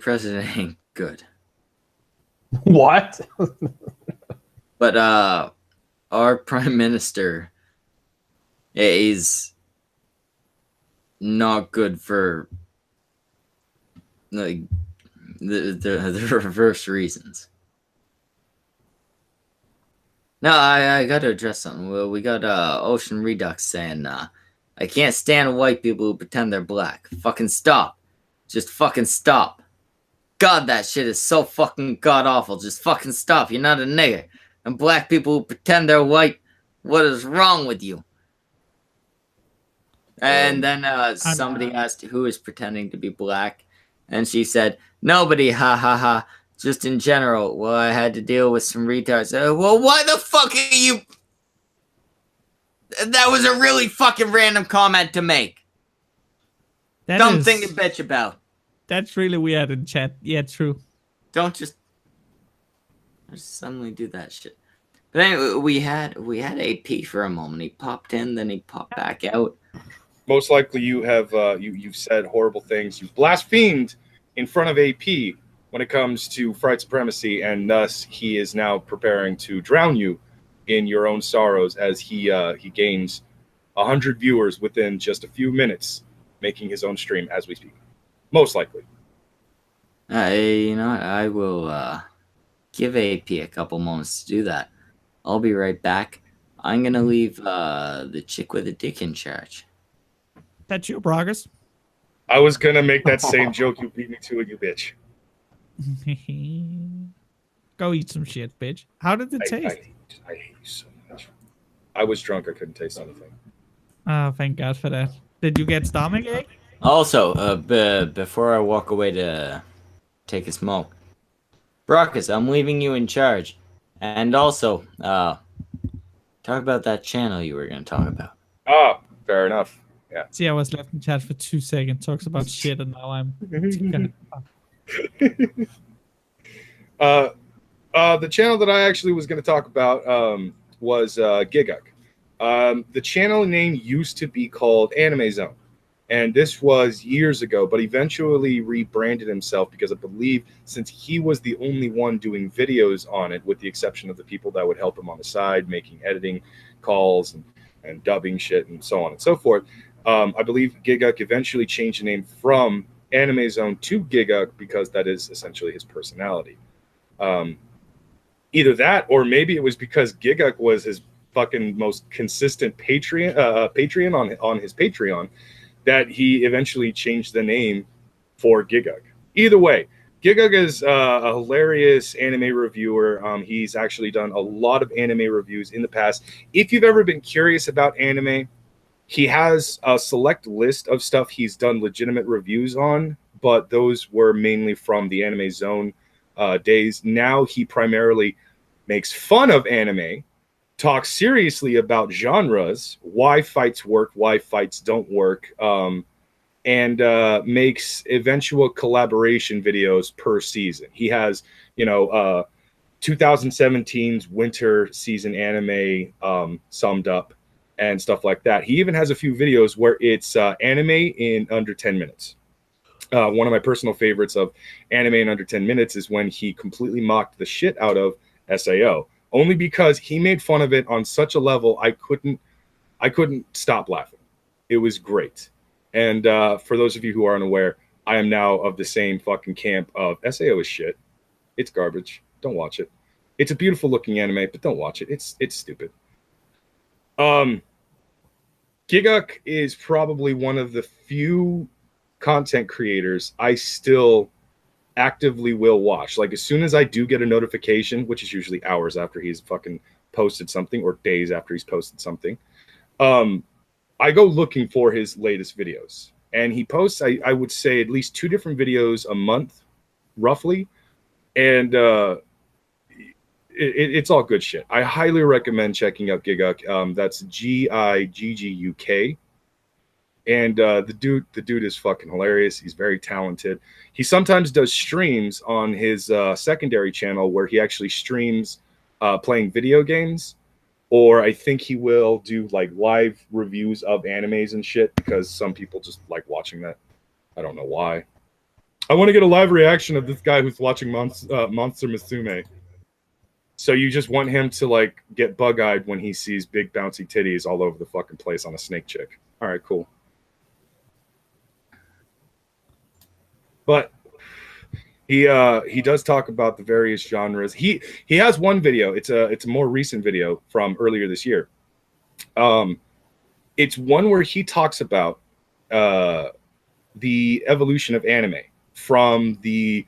president ain't good. What? But our prime minister is not good for like the reverse reasons. No, I got to address something. Well, we got Ocean Redux saying, I can't stand white people who pretend they're black. Fucking stop. Just fucking stop. God, that shit is so fucking god-awful. Just fucking stop. You're not a nigger. And black people who pretend they're white, what is wrong with you? And then somebody asked who is pretending to be black. And she said, nobody, ha ha ha. Just in general. Well, I had to deal with some retards. Well, why the fuck are you... That was a really fucking random comment to make. Dumb thing to bitch about. That's really weird in chat. Yeah, true. Don't just suddenly do that shit. But anyway, we had AP for a moment. He popped in, then he popped back out. Most likely, you have you've said horrible things. You blasphemed in front of AP when it comes to fried supremacy, and thus he is now preparing to drown you in your own sorrows as he gains 100 viewers within just a few minutes, making his own stream as we speak. Most likely. You know what? I will give AP a couple moments to do that. I'll be right back. I'm gonna leave the chick with a dick in charge. That's you, Brogus. I was gonna make that same joke. You beat me to it, you bitch. Go eat some shit, bitch. How did it taste? I hate you so much. I was drunk. I couldn't taste anything. Oh, thank God for that. Did you get stomachache? Also, before I walk away to take a smoke, Brockus, I'm leaving you in charge. And also, talk about that channel you were gonna talk about. Ah, fair enough. Yeah. See, I was left in chat for 2 seconds, talks about shit, and now I'm. The channel that I actually was going to talk about was Gugick. The channel name used to be called Anime Zone, and this was years ago, but eventually rebranded himself because I believe since he was the only one doing videos on it, with the exception of the people that would help him on the side, making editing calls and dubbing shit and so on and so forth. I believe Gugick eventually changed the name from Anime Zone to Gugick because that is essentially his personality. Either that, or maybe it was because Gugick was his fucking most consistent Patreon on his Patreon that he eventually changed the name for Gugick. Either way, Gugick is a hilarious anime reviewer. He's actually done a lot of anime reviews in the past. If you've ever been curious about anime, he has a select list of stuff he's done legitimate reviews on, but those were mainly from the Anime Zone days. Now he primarily makes fun of anime, talks seriously about genres, why fights work, why fights don't work, and makes eventual collaboration videos per season. He has, 2017's winter season anime summed up and stuff like that. He even has a few videos where it's anime in under 10 minutes. One of my personal favorites of anime in under 10 minutes is when he completely mocked the shit out of SAO, only because he made fun of it on such a level I couldn't stop laughing. It was great. And for those of you who are unaware, I am now of the same fucking camp of SAO is shit. It's garbage. Don't watch it. It's a beautiful looking anime, but don't watch it. It's stupid. Gugick is probably one of the few content creators I still actively will watch. Like, as soon as I do get a notification, which is usually hours after he's fucking posted something or days after he's posted something, I go looking for his latest videos. And he posts, I would say, at least 2 different videos a month, roughly. And it's all good shit. I highly recommend checking out Gugick. That's Gigguk. And the dude is fucking hilarious. He's very talented. He sometimes does streams on his secondary channel where he actually streams playing video games. Or I think he will do like live reviews of animes and shit because some people just like watching that. I don't know why. I want to get a live reaction of this guy who's watching Monster Musume. So you just want him to like get bug-eyed when he sees big bouncy titties all over the fucking place on a snake chick. All right, cool. But he does talk about the various genres. He has one video. It's a more recent video from earlier this year. It's one where he talks about the evolution of anime from the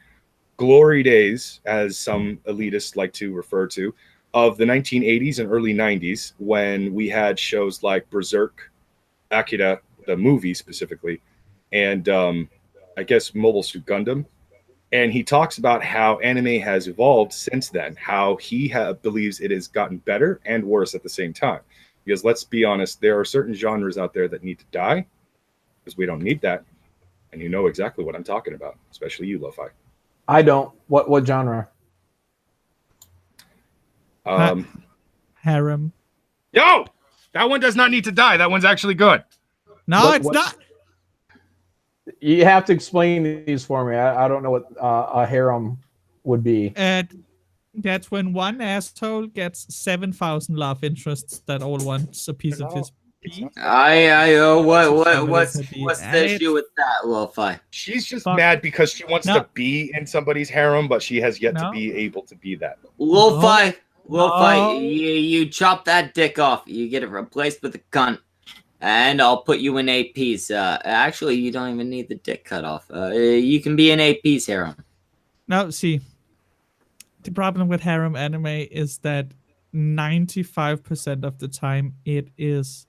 glory days, as some elitists like to refer to, of the 1980s and early 90s, when we had shows like Berserk, Akira, the movie specifically, and I guess Mobile Suit Gundam. And he talks about how anime has evolved since then, how he believes it has gotten better and worse at the same time. Because let's be honest, there are certain genres out there that need to die, because we don't need that. And you know exactly what I'm talking about, especially you, Lo-Fi. I don't. What genre? Harem. Yo! That one does not need to die. That one's actually good. No, it's not. You have to explain these for me. I don't know what a harem would be. That's when one asshole gets 7,000 love interests that all wants a piece of his What's the issue with that, Lo-Fi? She's just Fuck. mad because she wants No. to be in somebody's harem, but she has yet to No. be able to be that. Lo-Fi, No. you chop that dick off. You get it replaced with a cunt. And I'll put you in AP's. Actually, you don't even need the dick cut off. You can be in AP's harem. Now, see, the problem with harem anime is that 95% of the time it is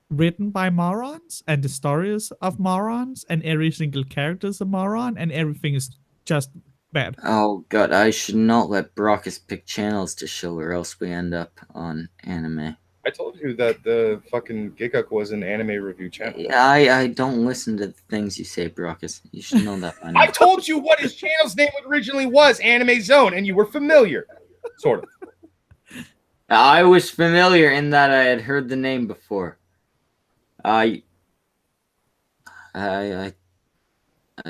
written by morons, and the stories of morons, and every single character is a moron, and everything is just bad. Oh god, I should not let Brockus pick channels to show, or else we end up on anime. I told you that the fucking Gugick was an anime review channel. I don't listen to the things you say, Brockus. You should know that by now. I told you what his channel's name originally was, Anime Zone, and you were familiar. Sort of. I was familiar in that I had heard the name before. I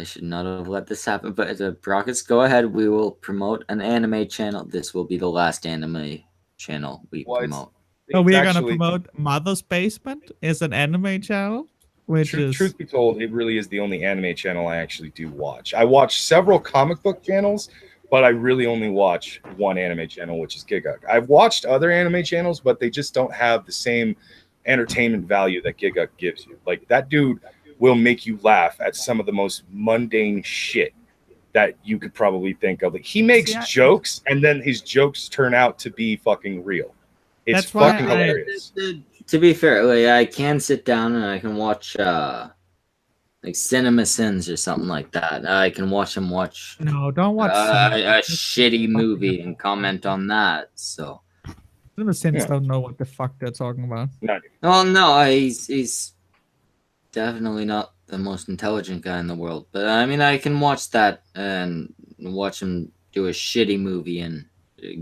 should not have let this happen, but Brockus, go ahead. We will promote an anime channel. This will be the last anime channel we promote. We are It's going to actually- promote Mother's Basement is an anime channel, which is... Truth be told, it really is the only anime channel I actually do watch. I watch several comic book channels, but I really only watch one anime channel, which is Gugick. I've watched other anime channels, but they just don't have the same entertainment value that Gugick gives you. Like, that dude will make you laugh at some of the most mundane shit that you could probably think of. Like, he makes jokes, and then his jokes turn out to be fucking real. It's That's why fucking hilarious. To be fair, like, I can sit down and I can watch like Cinema Sins or something like that. I can watch him watch No, don't watch a shitty movie and comment on that. So, Cinema Sins don't know what the fuck they're talking about. well, no, he's definitely not the most intelligent guy in the world. But I mean, I can watch that and watch him do a shitty movie and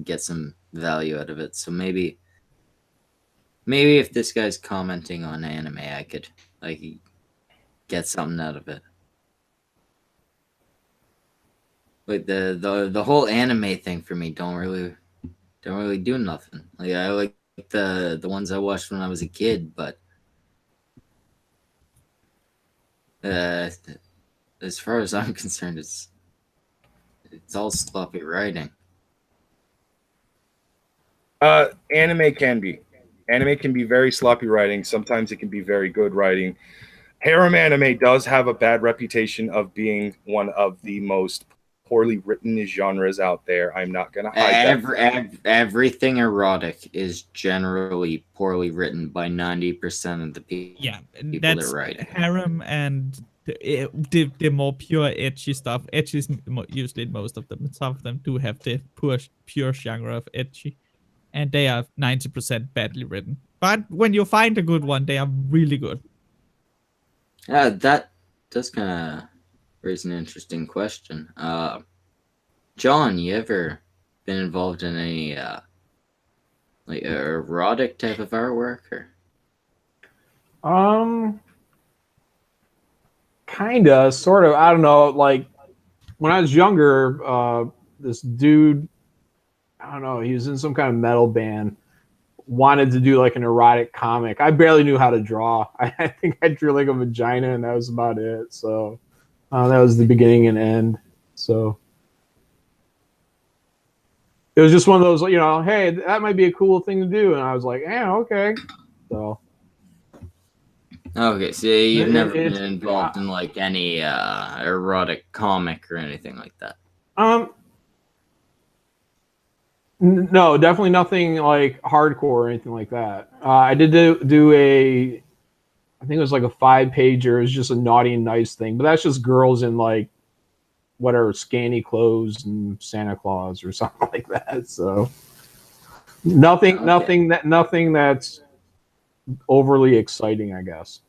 get some value out of it. So maybe if this guy's commenting on anime, I could like get something out of it. Like the whole anime thing for me don't really do nothing. Like, I like the ones I watched when I was a kid, but as far as I'm concerned, it's all sloppy writing. Anime can be very sloppy writing. Sometimes it can be very good writing. Harem anime does have a bad reputation of being one of the most poorly written genres out there. I'm not gonna hide that. Everything erotic is generally poorly written by 90% of the people. Yeah, people that's that write. harem and the more pure edgy stuff. Edgy is usually most of them. Some of them do have the pure genre of edgy, and they are 90% badly written. But when you find a good one, they are really good. That does kind of raise an interesting question. John, you ever been involved in any like erotic type of artwork, or? Kinda, sort of. I don't know. Like, when I was younger, this dude, I don't know, he was in some kind of metal band, wanted to do like an erotic comic. I barely knew how to draw. I think I drew like a vagina, and that was about it. So that was the beginning and end. So it was just one of those, you know, hey, that might be a cool thing to do. And I was like, yeah, okay. So. Okay, so you've never been involved in like any erotic comic or anything like that? No, definitely nothing like hardcore or anything like that. I did do a, I think it was like a 5-pager. It was just a naughty and nice thing, but that's just girls in like whatever scanty clothes and Santa Claus or something like that. So nothing that's overly exciting, I guess.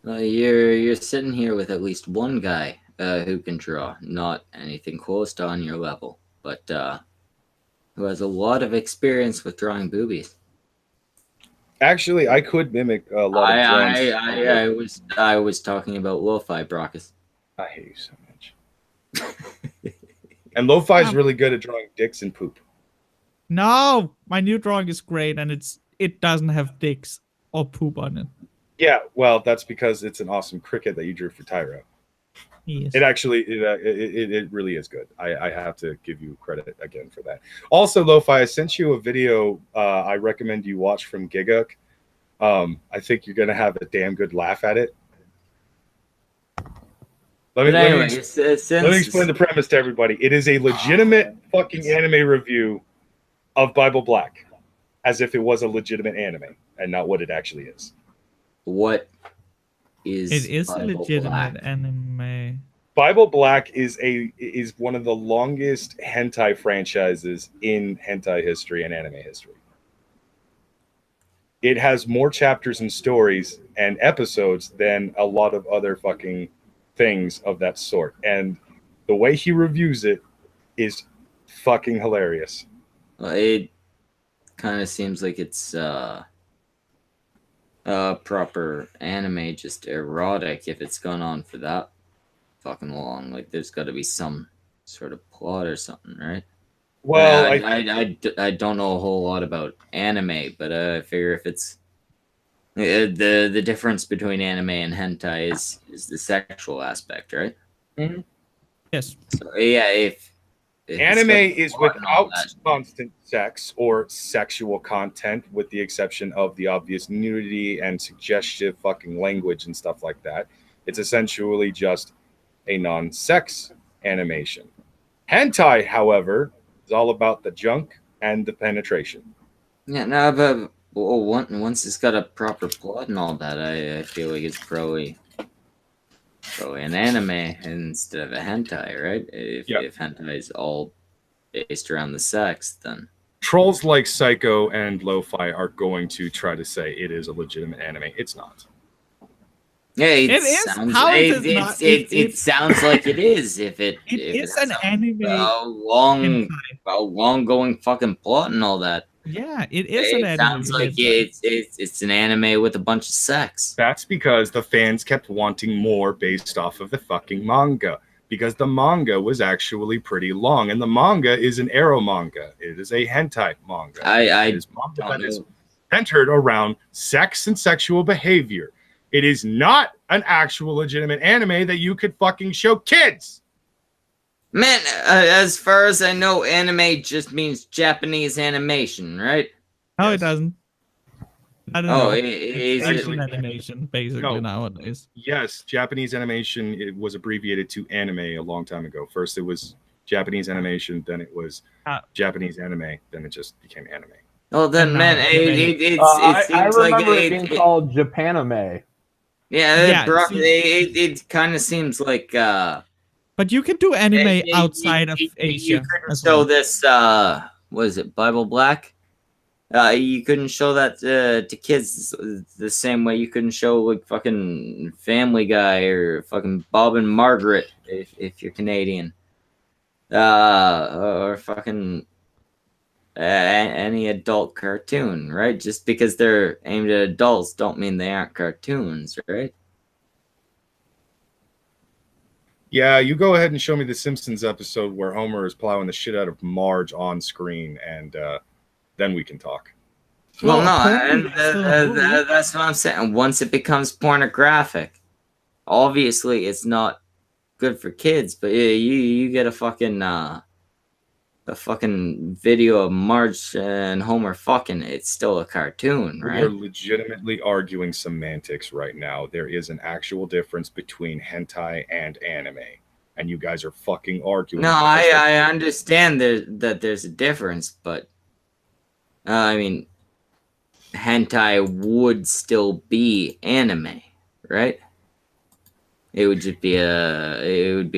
You're sitting here with at least one guy who can draw, not anything close to on your level, but who has a lot of experience with drawing boobies. Actually, I could mimic a lot of drawings. I was talking about lo-fi, Brockus. I hate you so much. And lo-fi is really good at drawing dicks and poop. No, my new drawing is great, and it doesn't have dicks or poop on it. Yeah, well, that's because it's an awesome cricket that you drew for Tyro. Yes. It actually, it really is good. I have to give you credit again for that. Also, Lo-Fi, I sent you a video I recommend you watch from Gugick. I think you're going to have a damn good laugh at it. Let me explain the premise to everybody. It is a legitimate fucking anime review of Bible Black, as if it was a legitimate anime and not what it actually is. What is It is Bible a legitimate Black? anime. Bible Black is one of the longest hentai franchises in hentai history and anime history. It has more chapters and stories and episodes than a lot of other fucking things of that sort. And the way he reviews it is fucking hilarious. Well, it kind of seems like it's proper anime, just erotic if it's gone on for that fucking long. Like, there's got to be some sort of plot or something, right? Well, I don't know a whole lot about anime, but I figure if it's the difference between anime and hentai is the sexual aspect, right? Mm-hmm. Yes. So yeah, if anime is without that. constant sex or sexual content, with the exception of the obvious nudity and suggestive fucking language and stuff like that. It's essentially just a non-sex animation. Hentai, however, is all about the junk and the penetration. Yeah, no, but once it's got a proper plot and all that, I feel like it's probably an anime instead of a hentai, right? If hentai is all based around the sex, then Trolls like Psycho and Lo-Fi are going to try to say it is a legitimate anime. It's not. Yeah, It sounds, is. How is it, it not? It sounds like it is. If it is has an anime. a long going fucking plot and all that. Yeah, it is an It anime. sounds like it's an anime with a bunch of sex. That's because the fans kept wanting more based off of the fucking manga. Because the manga was actually pretty long, and the manga is an arrow manga. It is a hentai manga. It is manga that is centered around sex and sexual behavior. It is not an actual legitimate anime that you could fucking show kids. Man, as far as I know, anime just means Japanese animation, right? No, Yes. it doesn't. I don't Oh, know. is It's it? Asian animation, basically, nowadays. Yes, Japanese animation, it was abbreviated to anime a long time ago. First it was Japanese animation, then it was Japanese anime, then it just became anime. Oh, then, And man, now it I seems remember like it being called Japanime. Yeah, see- it kind of seems like But you can do anime outside of Asia. You couldn't as show well. this. What is it, Bible Black? You couldn't show that to kids the same way you couldn't show like fucking Family Guy or fucking Bob and Margaret if you're Canadian. Or fucking any adult cartoon, right? Just because they're aimed at adults don't mean they aren't cartoons, right? Yeah, you go ahead and show me the Simpsons episode where Homer is plowing the shit out of Marge on screen, and then we can talk. Well, no, apparently it's still a movie. that's what I'm saying. Once it becomes pornographic, obviously it's not good for kids. But you get a fucking video of Marge and Homer fucking. It's still a cartoon, We right? are legitimately arguing semantics right now. There is an actual difference between hentai and anime, and you guys are fucking arguing. No, I understand that there's a difference, but I mean, hentai would still be anime, right? It would just be a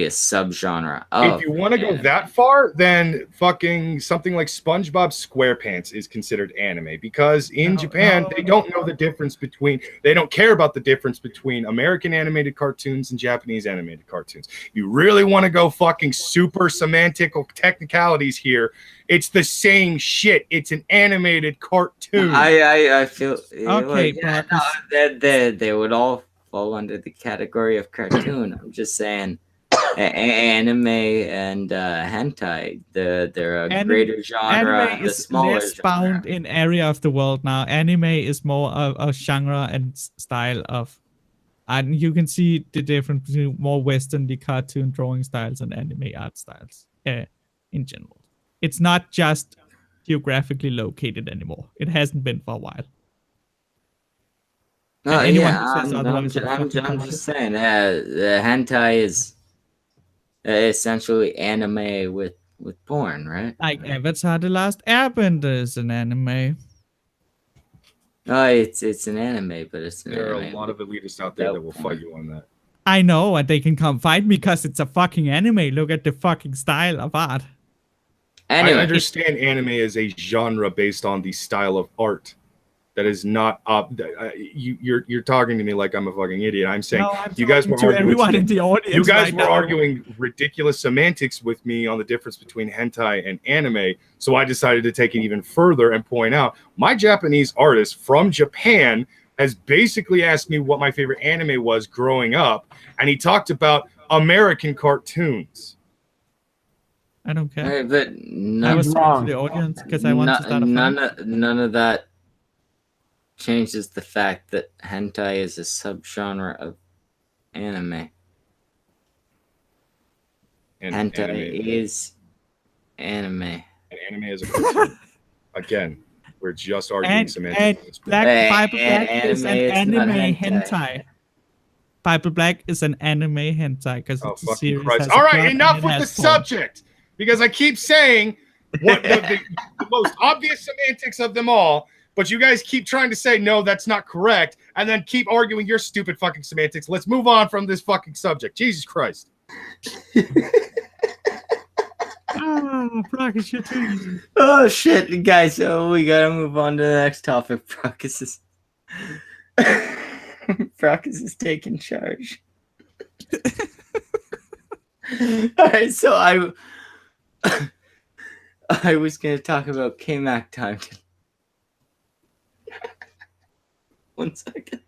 subgenre of. If you want to go anime. that far, then fucking something like SpongeBob SquarePants is considered anime, because in Japan they don't know the difference between, they don't care about the difference between American animated cartoons and Japanese animated cartoons. You really want to go fucking super semantic technicalities here, it's the same shit. It's an animated cartoon. I feel Okay, like, they would all fall under the category of cartoon. I'm just saying, anime and hentai. They're a Anim- greater genre, Anime the is smaller less genre. bound in area of the world now. Anime is more of a genre and style of, and you can see the difference between more Western cartoon drawing styles and anime art styles in general. It's not just geographically located anymore. It hasn't been for a while. No, And anyone yeah, who says otherwise is I'm fucking just saying. The hentai is essentially anime with porn, right? like Avatar: The Last Airbender is an anime. Oh, it's an anime, but it's an There are a anime. lot of elitists out there that will fight you on that. I know, and they can come fight me because it's a fucking anime. Look at the fucking style of art. Anyway, I understand anime is a genre based on the style of art. That is not up. You're talking to me like I'm a fucking idiot. I'm saying No, I'm you guys were talking to everyone arguing. in the audience. You guys right were now. arguing ridiculous semantics with me on the difference between hentai and anime. So I decided to take it even further and point out my Japanese artist from Japan has basically asked me what my favorite anime was growing up, and he talked about American cartoons. I don't care. but I none, was talking wrong. to the audience because I want to start a fight. none of that changes the fact that hentai is a subgenre of anime. And Hentai is anime. And anime is a cartoon. Again, we're just arguing And semantics. Bible Black is an anime is not anime hentai. hentai. Bible Black is an anime hentai because Oh, it's a fucking series. Christ. has a All right, plot and enough it with the has porn. subject. Because I keep saying what the most obvious semantics of them all, but you guys keep trying to say, no, that's not correct, and then keep arguing your stupid fucking semantics. Let's move on from this fucking subject. Jesus Christ. Oh, Brock, it's your turn. Oh shit, guys! So we gotta move on to the next topic. Brockus is taking charge. All right, so I was gonna talk about KMACK time. 1 second.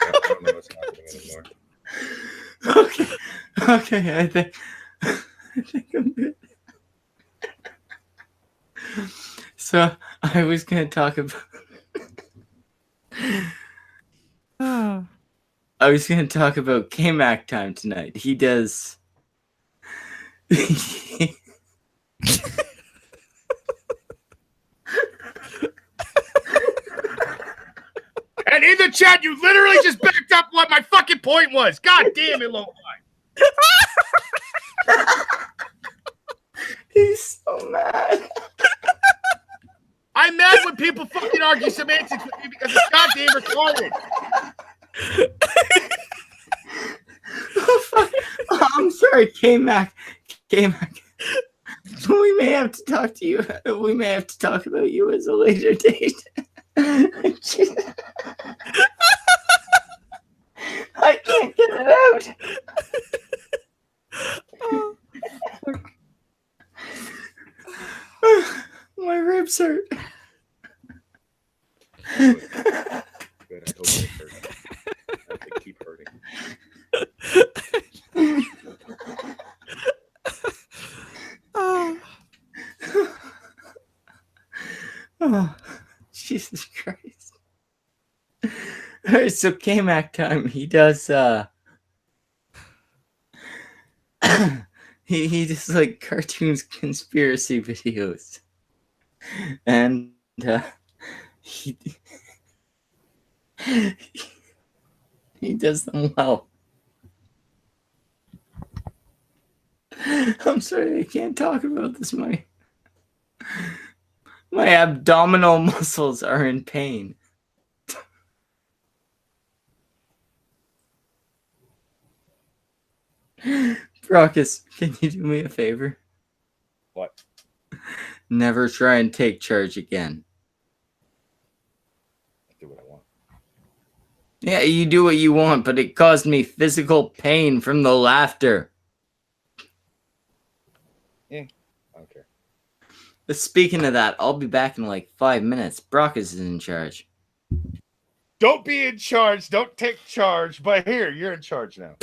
I don't know what's happening anymore. Okay, I think I'm good. So I was gonna talk about KMACK time tonight. He does. And in the chat, you literally just backed up what my fucking point was. God damn it, Lo-Fi. He's so mad. I'm mad when people fucking argue semantics with me because it's goddamn retarded. Oh, fuck. Oh, I'm sorry, KMACK. We may have to talk to you. We may have to talk about you as a later date. I can't get it out. My ribs hurt. Good, I hope it hurts. They keep hurting. Oh, Jesus Christ. Alright, so KMACK time. He does he does like cartoons conspiracy videos. And he does them well. I'm sorry, I can't talk about this. My abdominal muscles are in pain. Brockus, can you do me a favor? What? Never try and take charge again. I do what I want. Yeah, you do what you want, but it caused me physical pain from the laughter. I don't care. But speaking of that, I'll be back in like 5 minutes. Brock is in charge. Don't be in charge. Don't take charge. But here, you're in charge now.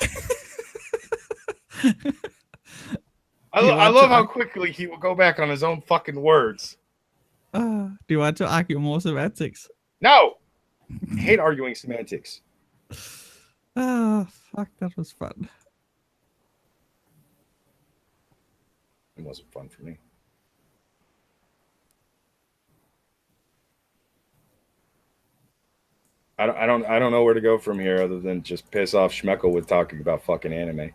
I love how quickly he will go back on his own fucking words. Do you want to argue more semantics? No! I hate arguing semantics. Oh, fuck, that was fun. It wasn't fun for me. I don't know where to go from here other than just piss off Schmeckel with talking about fucking anime.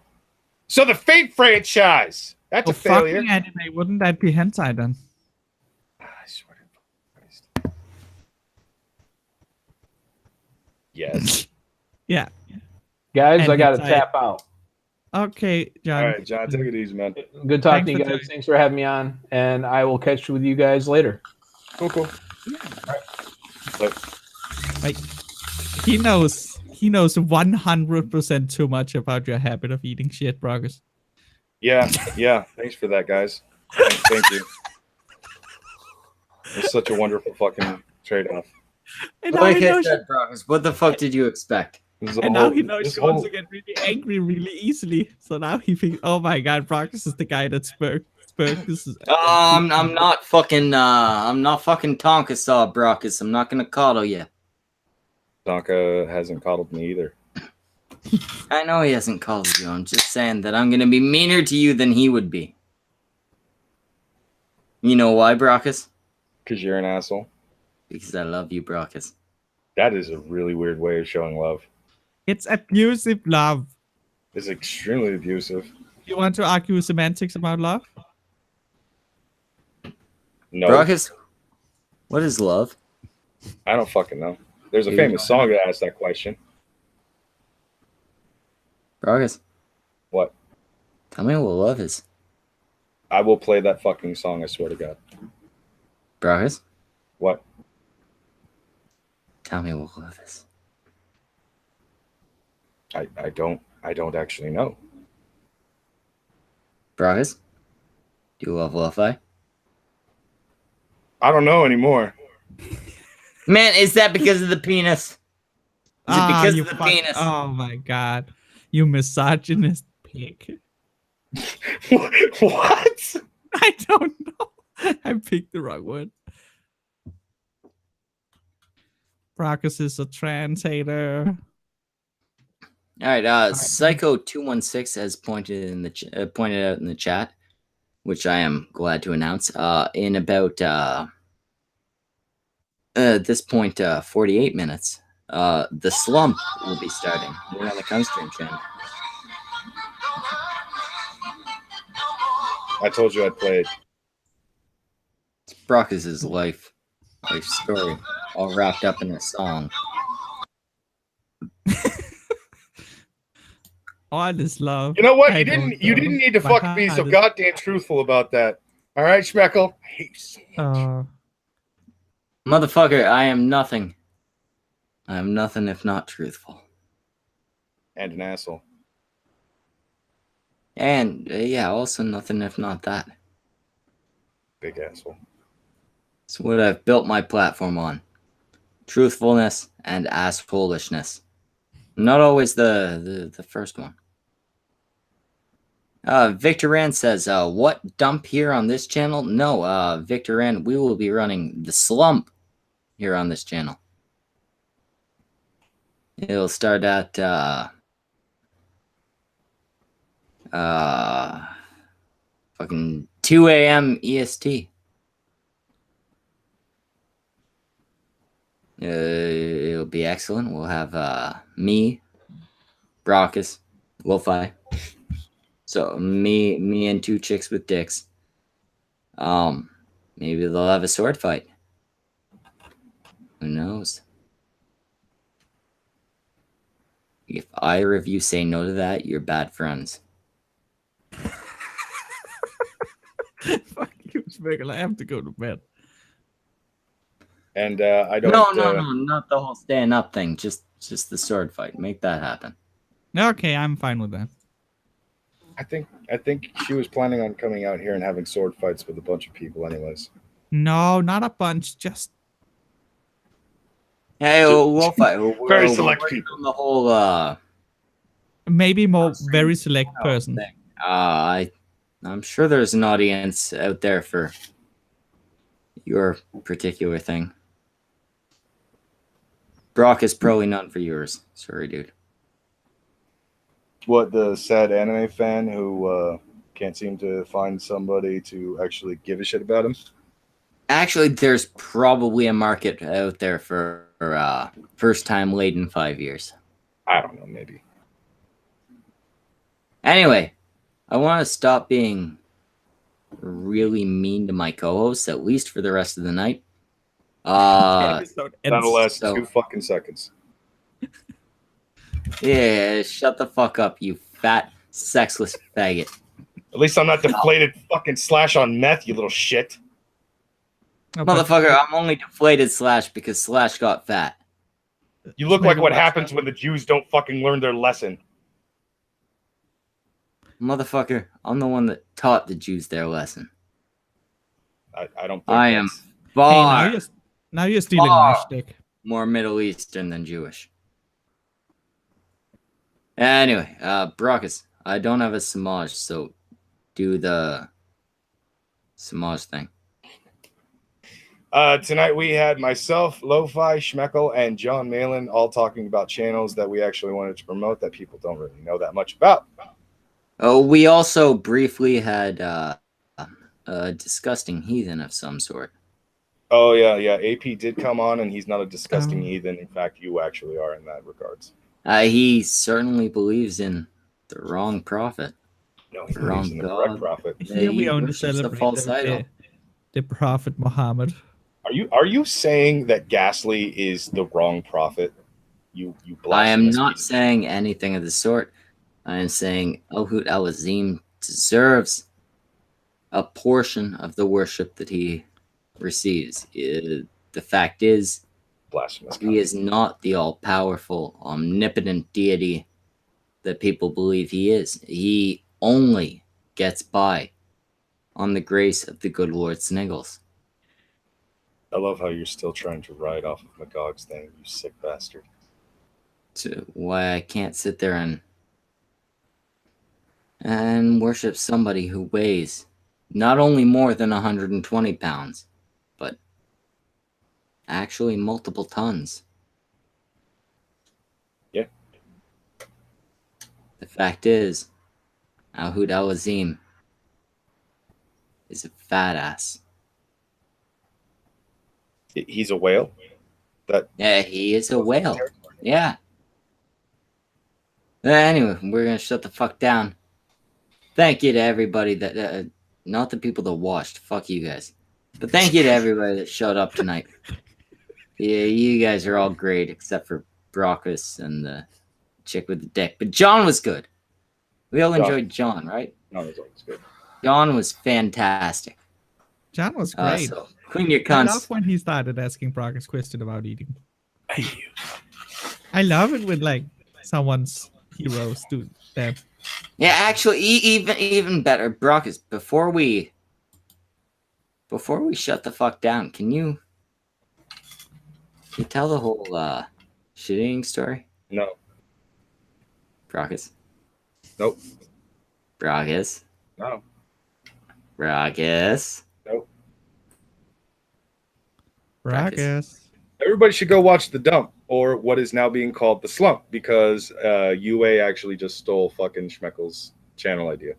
So the Fate franchise! That's a failure. Fucking anime, wouldn't that be hentai then? I swear to Christ. Yes. Yeah. Guys, And I got to it's tap out. Okay, John. All right, John, take it easy, man. Good talking to you Thanks for guys. Thanks for having me on, and I will catch with you guys later. Cool. Like, he knows 100% too much about your habit of eating shit, Brogus. Yeah. Thanks for that, guys. Thank you. It's such a wonderful fucking trade-off. And now Like he I knows, said, Brock, what the fuck did you expect? and now he knows she wants to get really angry really easily. So now he thinks, oh my god, Brogus is the guy that Spurk. This is. I'm not fucking Tonka Saw, Brockus. I'm not gonna coddle you. Donka hasn't coddled me either. I know he hasn't coddled you. I'm just saying that I'm gonna be meaner to you than he would be. You know why, Brockus? Because you're an asshole. Because I love you, Brockus. That is a really weird way of showing love. It's abusive love. It's extremely abusive. You want to argue semantics about love? No, Brockus, what is love? I don't fucking know. There's a famous song that asks that question. Brockus, What? tell me what love is. I will play that fucking song, I swear to God. Brockus, What? tell me what love is. I don't actually know. Brockus, do you love Lo-Fi? I don't know anymore. Man, is that because of the penis? Is it because of the penis? Oh my god. You misogynist pig. What? I don't know. I picked the wrong word. Brockus is a trans hater. All right, Psycho 216 has pointed out in the chat, which I am glad to announce. In about at this point, 48 minutes, the slump will be starting. We're on the Cunstream channel. I told you I'd play it. It's Brockus' life story, all wrapped up in a song. All this love. You know what? I You don't didn't know. need to fucking be so goddamn truthful about that. All right, Schmeckel? I hate you so much. Motherfucker, I am nothing. I am nothing if not truthful. And an asshole. And, yeah, also nothing if not that. Big asshole. It's what I've built my platform on. Truthfulness and assholishness. Not always the first one. Victor Rand says, what dump here on this channel? No, Victor Rand, we will be running the slump here on this channel. It'll start at fucking 2 a.m. EST. It'll be excellent. We'll have me, Brockus, Lo-Fi. So me and two chicks with dicks. Maybe they'll have a sword fight. Who knows? If either of you say no to that, you're bad friends. Fuck you, Smiggle. I have to go to bed. And I don't. No, not the whole staying up thing. Just It's just the sword fight. Make that happen. Okay, I'm fine with that. I think she was planning on coming out here and having sword fights with a bunch of people, anyways. No, not a bunch. Just Hey, we'll fight. Very We're select working people. on the whole maybe more very select person. thing. I'm sure there's an audience out there for your particular thing. Brock is probably not for yours. Sorry, dude. What, the sad anime fan who can't seem to find somebody to actually give a shit about him? Actually, there's probably a market out there for first time late in 5 years. I don't know, maybe. Anyway, I want to stop being really mean to my co-hosts, at least for the rest of the night. Episode That'll ends. last 2 fucking seconds. Yeah, shut the fuck up, you fat, sexless faggot. At least I'm not deflated fucking Slash on meth, you little shit. Oh, but Motherfucker, I'm only deflated Slash because Slash got fat. You look like what happens when the Jews don't fucking learn their lesson. Motherfucker, I'm the one that taught the Jews their lesson. I don't think I am that's- Hey, far now you're stealing my Far. shtick. more Middle Eastern than Jewish. Anyway, Brockus, I don't have a Samaj, so do the Samaj thing. Tonight we had myself, Lo-Fi, Schmeckel, and John Malin all talking about channels that we actually wanted to promote that people don't really know that much about. Oh, we also briefly had a disgusting heathen of some sort. Oh, yeah. AP did come on, and he's not a disgusting Oh. heathen. In fact, you actually are in that regards. He certainly believes in the wrong prophet. No, he Wrong believes in the correct God. prophet. Here we he only worships the celebrate false idol. the Prophet Muhammad. Are you saying that Ghastly is the wrong prophet? You I am blasphemous not piece of- saying anything of the sort. I am saying Elhut Al-Azim deserves a portion of the worship that he receives. The fact is, blasphemous. he is not the all-powerful, omnipotent deity that people believe he is. He only gets by on the grace of the good Lord Sniggles. I love how you're still trying to ride off of Magog's thing, you sick bastard. To why I can't sit there and worship somebody who weighs not only more than 120 pounds, but actually multiple tons. Yeah. The fact is, Al-Hud Al-Azim is a fat ass. He's a whale. Yeah, he is a whale. Yeah. Anyway, we're gonna shut the fuck down. Thank you to everybody that, not the people that watched. Fuck you guys. But thank you to everybody that showed up tonight. Yeah, you guys are all great except for Brockus and the chick with the dick. But John was good. We all John. enjoyed John, right? No, it's always good. John was fantastic. John was great. So clean your I love cunts. when he started asking Brock's question about eating. I love it when like someone's heroes do that. Yeah, actually, even better, Brockus. Before we shut the fuck down, can you tell the whole shit eating story, No. Brockus? Nope. Brockus. No. Brockus. Nope. Brockus. Everybody should go watch The Dump, or what is now being called The Slump, because UA actually just stole fucking Schmeckel's channel idea.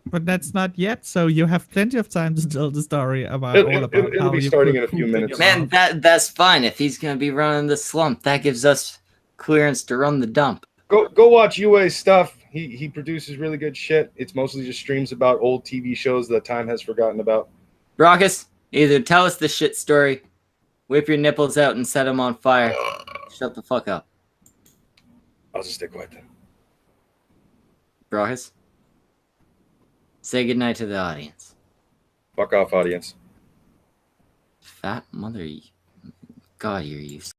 But that's not yet, so you have plenty of time to tell the story about It'll how be you starting put in a few poop in minutes. your Man, mouth. that's fine. If he's gonna be running the slump, that gives us clearance to run the dump. Go watch UA's stuff. He produces really good shit. It's mostly just streams about old TV shows that time has forgotten about. Brockus, either tell us the shit story, whip your nipples out and set them on fire. Shut the fuck up. I'll just stay quiet then. Brockus, say goodnight to the audience. Fuck off, audience. Fat mother. God, you're useless.